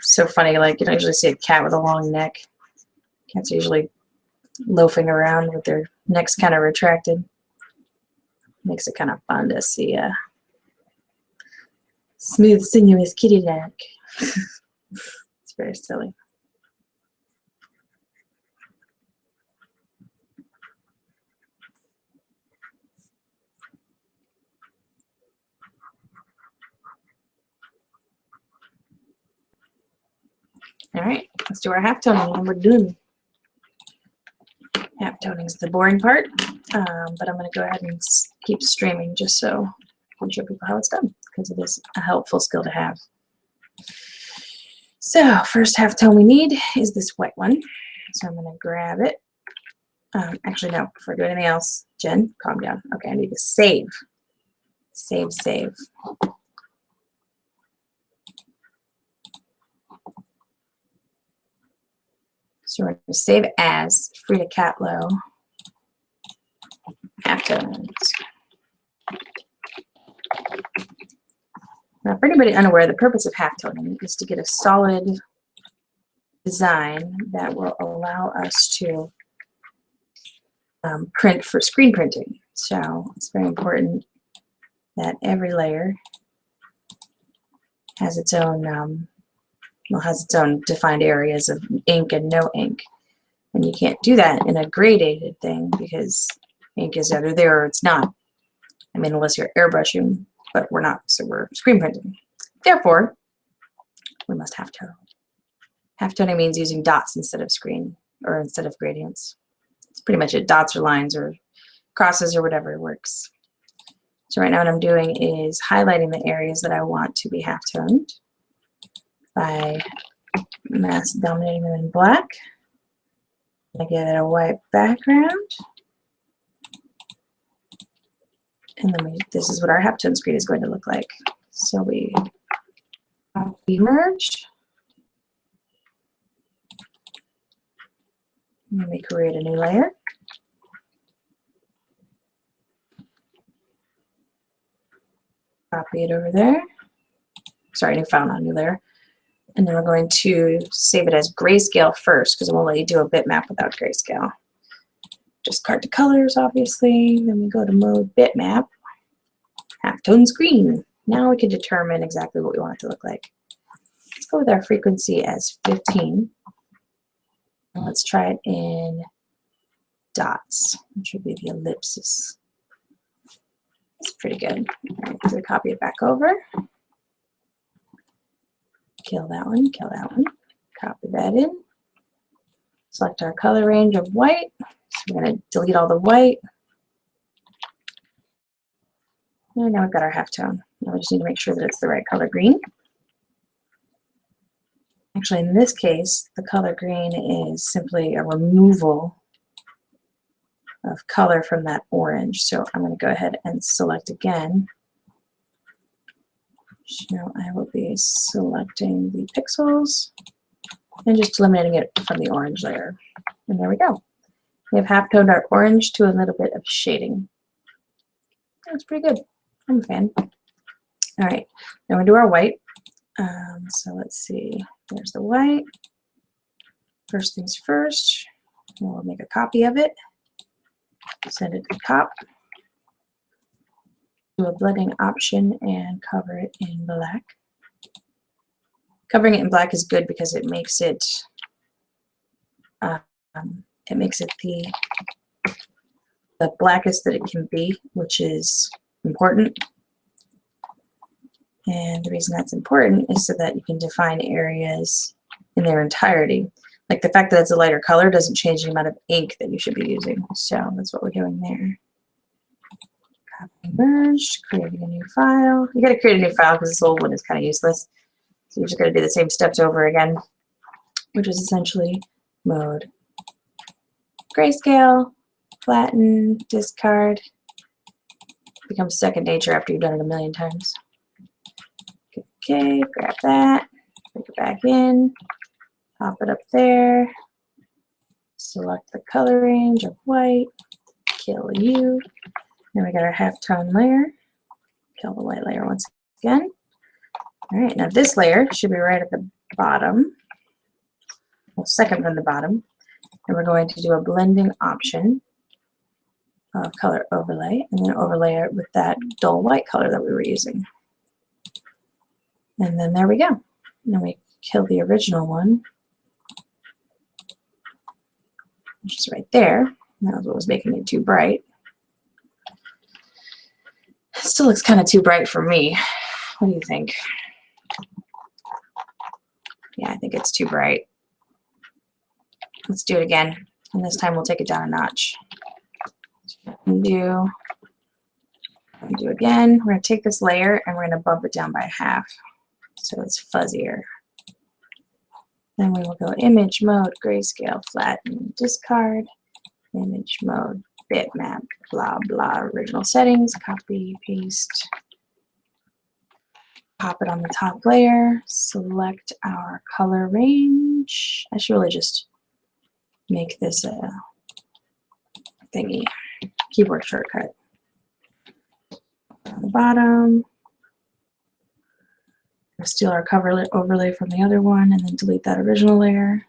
So funny, like you don't usually see a cat with a long neck. Cats are usually loafing around with their necks kind of retracted. Makes it kind of fun to see a smooth, sinuous kitty neck. It's very silly. All right, let's do our halftoning and we're done. Halftoning is the boring part, but I'm going to go ahead and keep streaming just so I can show people how it's done because it is a helpful skill to have. So first halftone we need is this white one. So I'm going to grab it Actually, no, before I do anything else, Jen, calm down. Okay, I need to save. Save, save. So we're going to save as Frida Katlo halftones. Now, for anybody unaware, the purpose of halftoning is to get a solid design that will allow us to print for screen printing. So it's very important that every layer has its own defined areas of ink and no ink. And you can't do that in a gradated thing because ink is either there or it's not. I mean, unless you're airbrushing, but we're not, so we're screen printing. Therefore, we must halftone. Halftoning means using dots instead of screen, or instead of gradients. It's pretty much it. Dots or lines or crosses or whatever works. So right now what I'm doing is highlighting the areas that I want to be halftoned by mass dominating them in black. I give it a white background. And then this is what our halftone screen is going to look like. So we merge. And then we create a new layer. Copy it over there. Sorry, new file, not new layer. And then we're going to save it as grayscale first because it won't let you do a bitmap without grayscale. Discard the colors, obviously. Then we go to mode bitmap, halftone screen. Now we can determine exactly what we want it to look like. Let's go with our frequency as 15. And let's try it in dots, which would be the ellipsis. It's pretty good. All right, so we copy it back over. Kill that one, copy that in. Select our color range of white. So we're going to delete all the white. And now we've got our halftone. Now we just need to make sure that it's the right color green. Actually, in this case, the color green is simply a removal of color from that orange. So I'm going to go ahead and select again. So I will be selecting the pixels and just eliminating it from the orange layer. And there we go. We have halftoned our orange to a little bit of shading. That's pretty good. I'm a fan. All right, now we do our white. So let's see. There's the white. First things first, we'll make a copy of it. Send it to cop. Do a blending option and cover it in black. Covering it in black is good because it makes it the blackest that it can be, which is important. And the reason that's important is so that you can define areas in their entirety. Like the fact that it's a lighter color doesn't change the amount of ink that you should be using. So that's what we're doing there. Copy, merge, creating a new file. You got to create a new file because this old one is kind of useless. So you just got to do the same steps over again, which is essentially mode grayscale, flatten, discard. Becomes second nature after you've done it a million times. Okay, grab that, put it back in, pop it up there, select the color range of white, kill you. Then we got our halftone layer, kill the white layer once again. All right, now this layer should be right at the bottom, well, second from the bottom, and we're going to do a blending option of color overlay, and then overlay it with that dull white color that we were using. And then there we go. And then we kill the original one, which is right there. That was what was making it too bright. It still looks kind of too bright for me. What do you think? Yeah, I think it's too bright. Let's do it again. And this time we'll take it down a notch. Undo again. We're going to take this layer and we're going to bump it down by half so it's fuzzier. Then we will go image mode, grayscale, flatten, discard. image mode, bitmap, blah, blah, original settings, copy, paste, pop it on the top layer, select our color range. I should really just make this a thingy, keyboard shortcut. On the bottom, steal our cover overlay from the other one and then delete that original layer.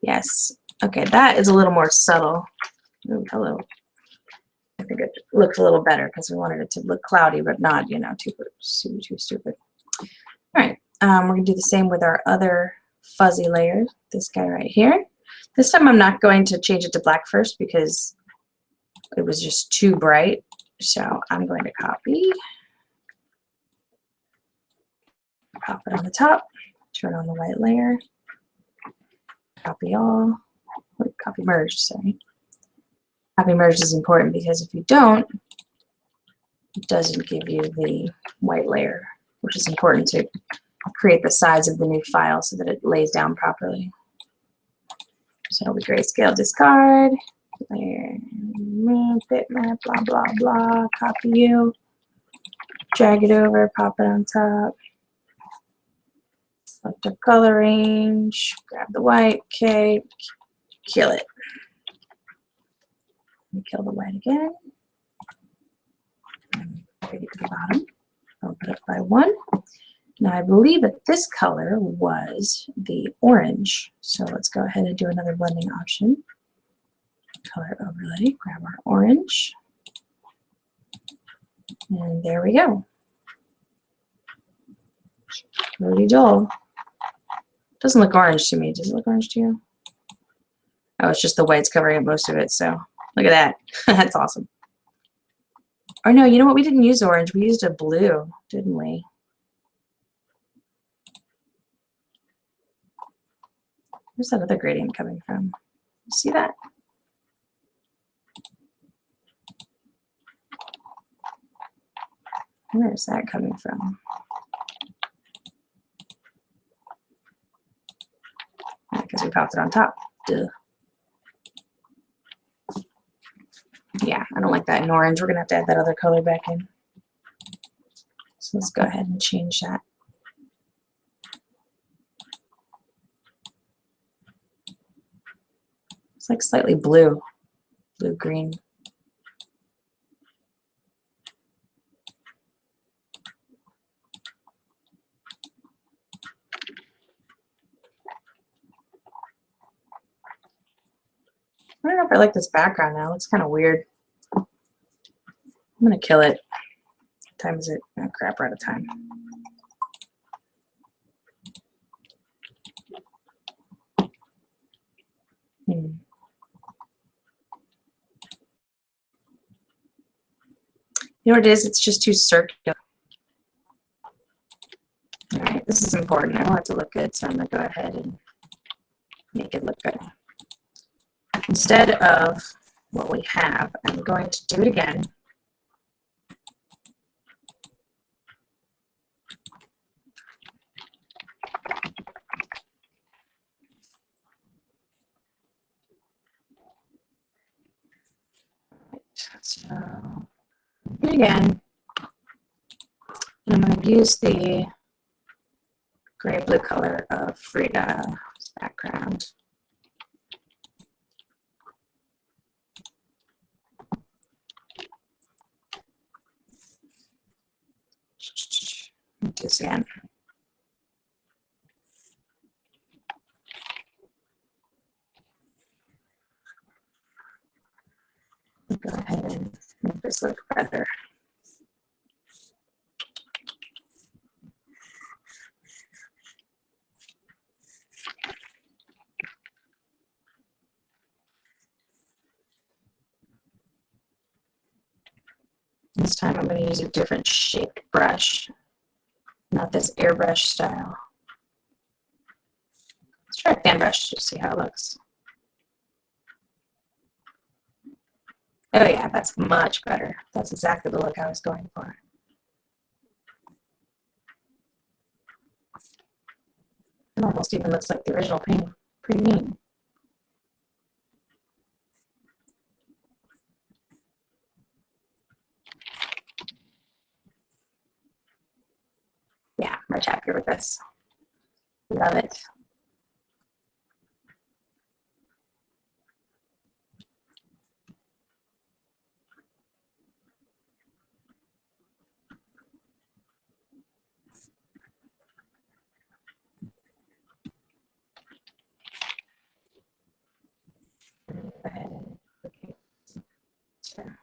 Yes, okay, that is a little more subtle. Ooh, hello. I think it looks a little better because we wanted it to look cloudy, but not, you know, too stupid. All right, we're gonna do the same with our other fuzzy layers. This guy right here. This time I'm not going to change it to black first because it was just too bright. So I'm going to copy, pop it on the top, turn on the white layer, copy all, copy merge, sorry. Copy merge is important because if you don't, it doesn't give you the white layer, which is important to create the size of the new file so that it lays down properly. So we grayscale discard, layer, bitmap, blah, blah, blah, copy you, drag it over, pop it on top, select our color range, grab the white, okay, kill it. Kill the white again. Take it to the bottom. I'll put it by 1. Now I believe that this color was the orange. So let's go ahead and do another blending option. Color overlay, grab our orange. And there we go. Really dull. Doesn't look orange to me. Does it look orange to you? Oh, it's just the white's covering up most of it. So look at that. That's awesome. Or no, you know what? We didn't use orange. We used a blue, didn't we? Where's that other gradient coming from? See that? Where is that coming from? Because we popped it on top. Duh. Yeah, I don't like that in orange. We're going to have to add that other color back in. So let's go ahead and change that. It's like slightly blue, blue-green. I don't know if I like this background now. It looks kind of weird. I'm going to kill it. What time is it? Oh, crap, we're out of time. You know what it is? It's just too circular. All right, this is important. I want it to look good, so I'm going to go ahead and make it look good. Instead of what we have, I'm going to do it again. So, do it again. And I'm going to use the gray-blue color of Frida's background. Do this again. Go ahead and make this look better. This time I'm going to use a different shaped brush, not this airbrush style. Let's try a fan brush to see how it looks. Oh yeah, that's much better. That's exactly the look I was going for. It almost even looks like the original painting. Pretty neat. much happier with this. Love it. Okay. Sure.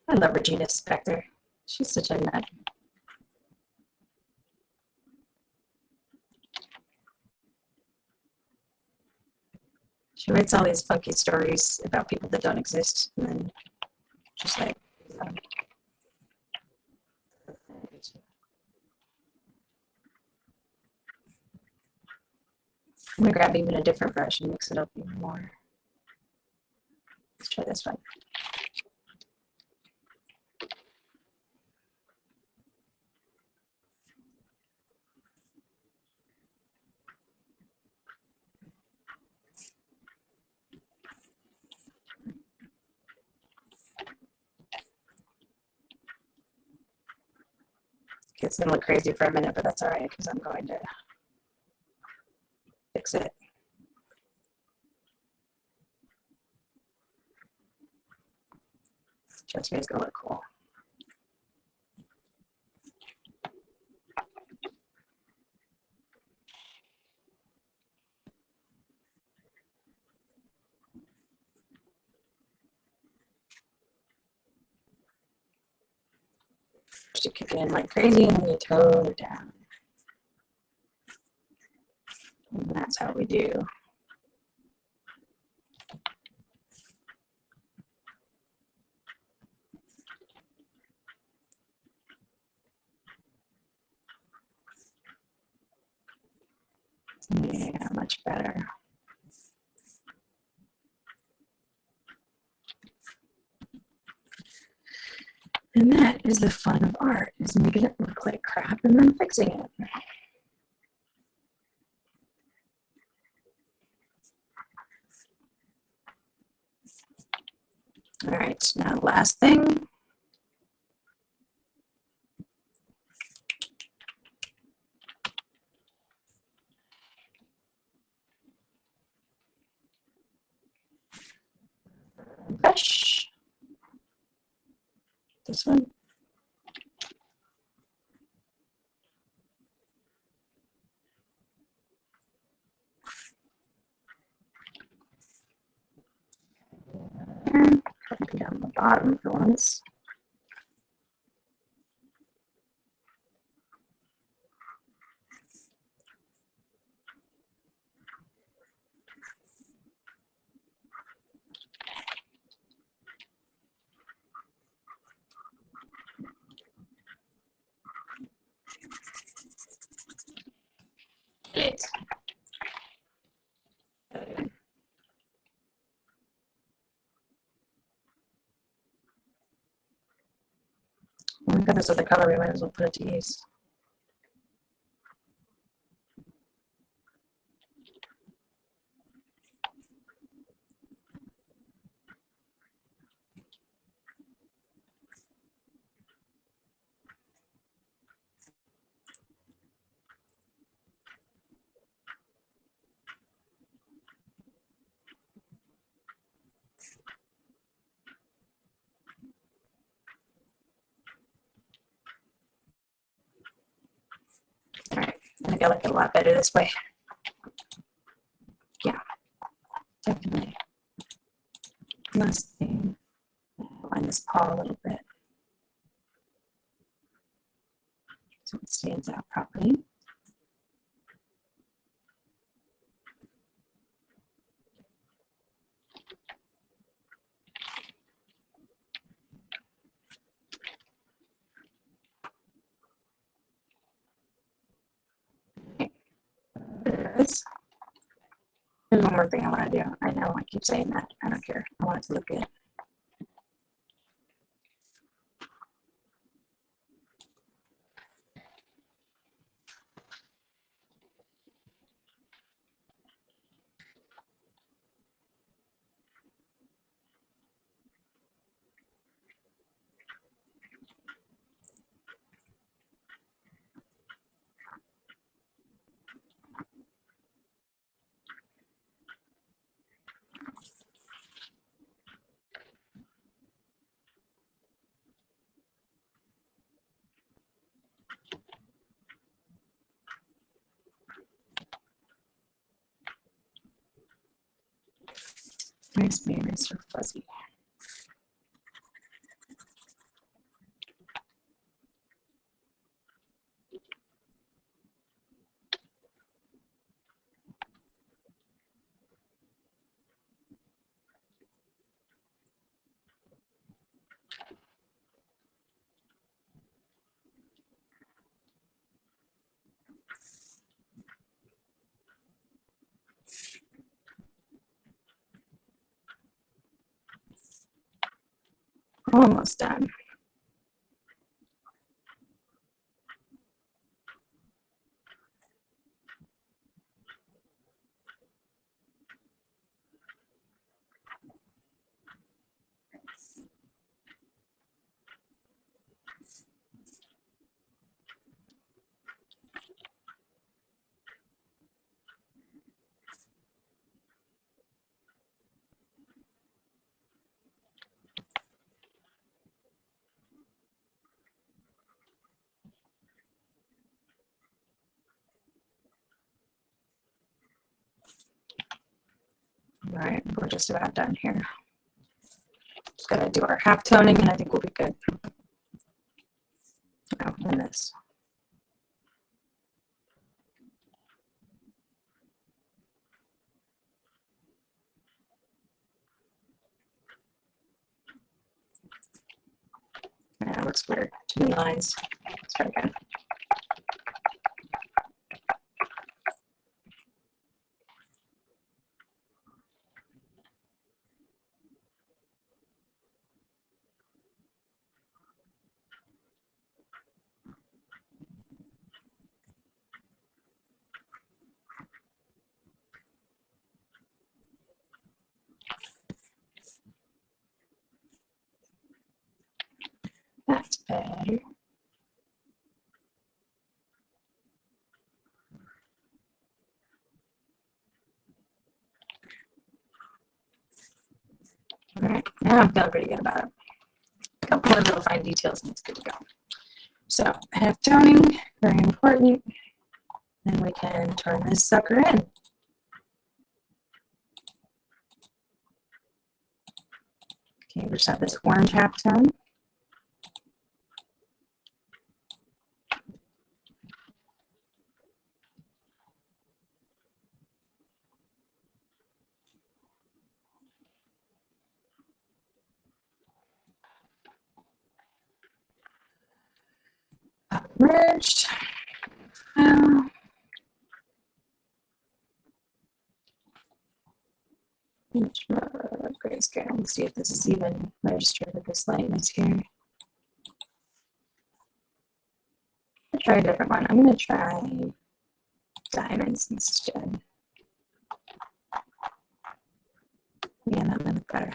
I love Regina Spektor. She's such a nut. She writes all these funky stories about people that don't exist, and then just like, I'm gonna grab even a different brush and mix it up even more. Let's try this one. It's gonna look crazy for a minute, but that's all right because I'm going to fix it. Trust me, it's gonna look cool. Just kick it in like crazy and then you tone it down. And that's how we do. Yeah, much better. And that is the fun of art, is making it look like crap and then fixing it. All right, now last thing. Brush. This one. And copy down the bottom for once. It. When we got this other color, we might as well put it to use. All right, I think I like it a lot better this way. Yeah, definitely. Last thing, line this paw a little bit so it stands out properly. this. There's one more thing I want to do. I know I keep saying that. I don't care. I want it to look good. Makes me Mr. Fuzzy. Almost done. All right, we're just about done here. Just gotta do our half toning and I think we'll be good. Oh, and this. Yeah, it looks weird. Too many lines. Let's try again. That's better. All right, now I'm feeling pretty good about it. A couple more little fine details and it's good to go. So half toning, very important. Then we can turn this sucker in. Okay, we just have this orange half tone. Merged. Grayscale. Let's see if this is even registered with this lightness here. I'll try a different one. I'm going to try diamonds instead. Yeah, that might look better.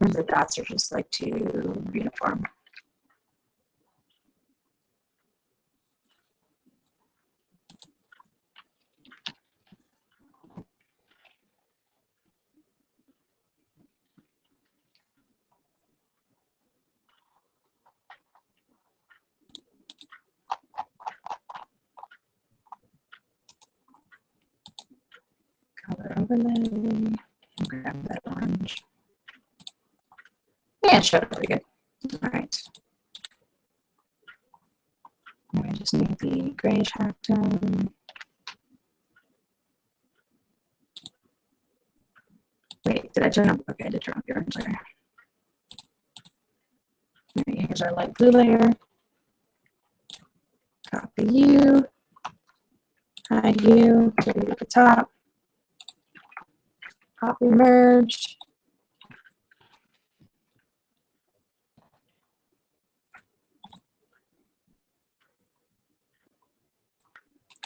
The dots are just like too uniform. Color overlay. Grab that orange. Yeah, it showed up pretty good. All right. I just need the grayish half tone. Wait, did I turn up? Okay, I did turn up the orange layer. Right, here's our light blue layer. Copy the U, hide U, take it at the top, copy merge.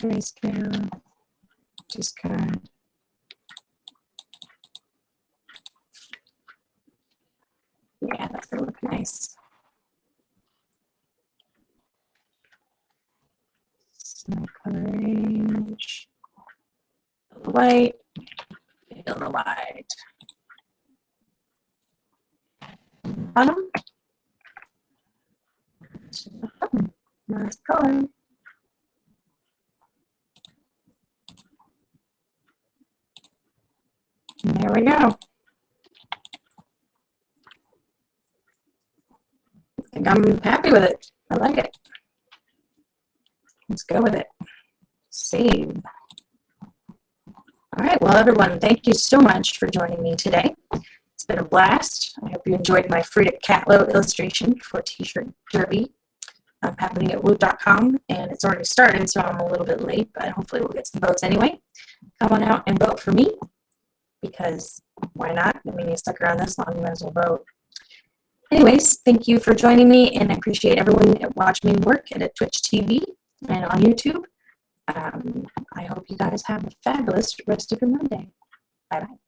Grayscale, discard. Yeah, that's gonna look nice. Snow color range. White, yellow light. Bottom. Nice color. And there we go. I think I'm happy with it. I like it. Let's go with it. Save. All right, well, everyone, thank you so much for joining me today. It's been a blast. I hope you enjoyed my Frida Katlo illustration for T-shirt derby. Happening at woot.com, and it's already started, so I'm a little bit late, but hopefully we'll get some votes anyway. Come on out and vote for me, because why not? I mean, you stuck around this long, you might as well vote. Anyways, thank you for joining me, and I appreciate everyone that watched me work at Twitch TV and on YouTube. I hope you guys have a fabulous rest of your Monday. Bye-bye.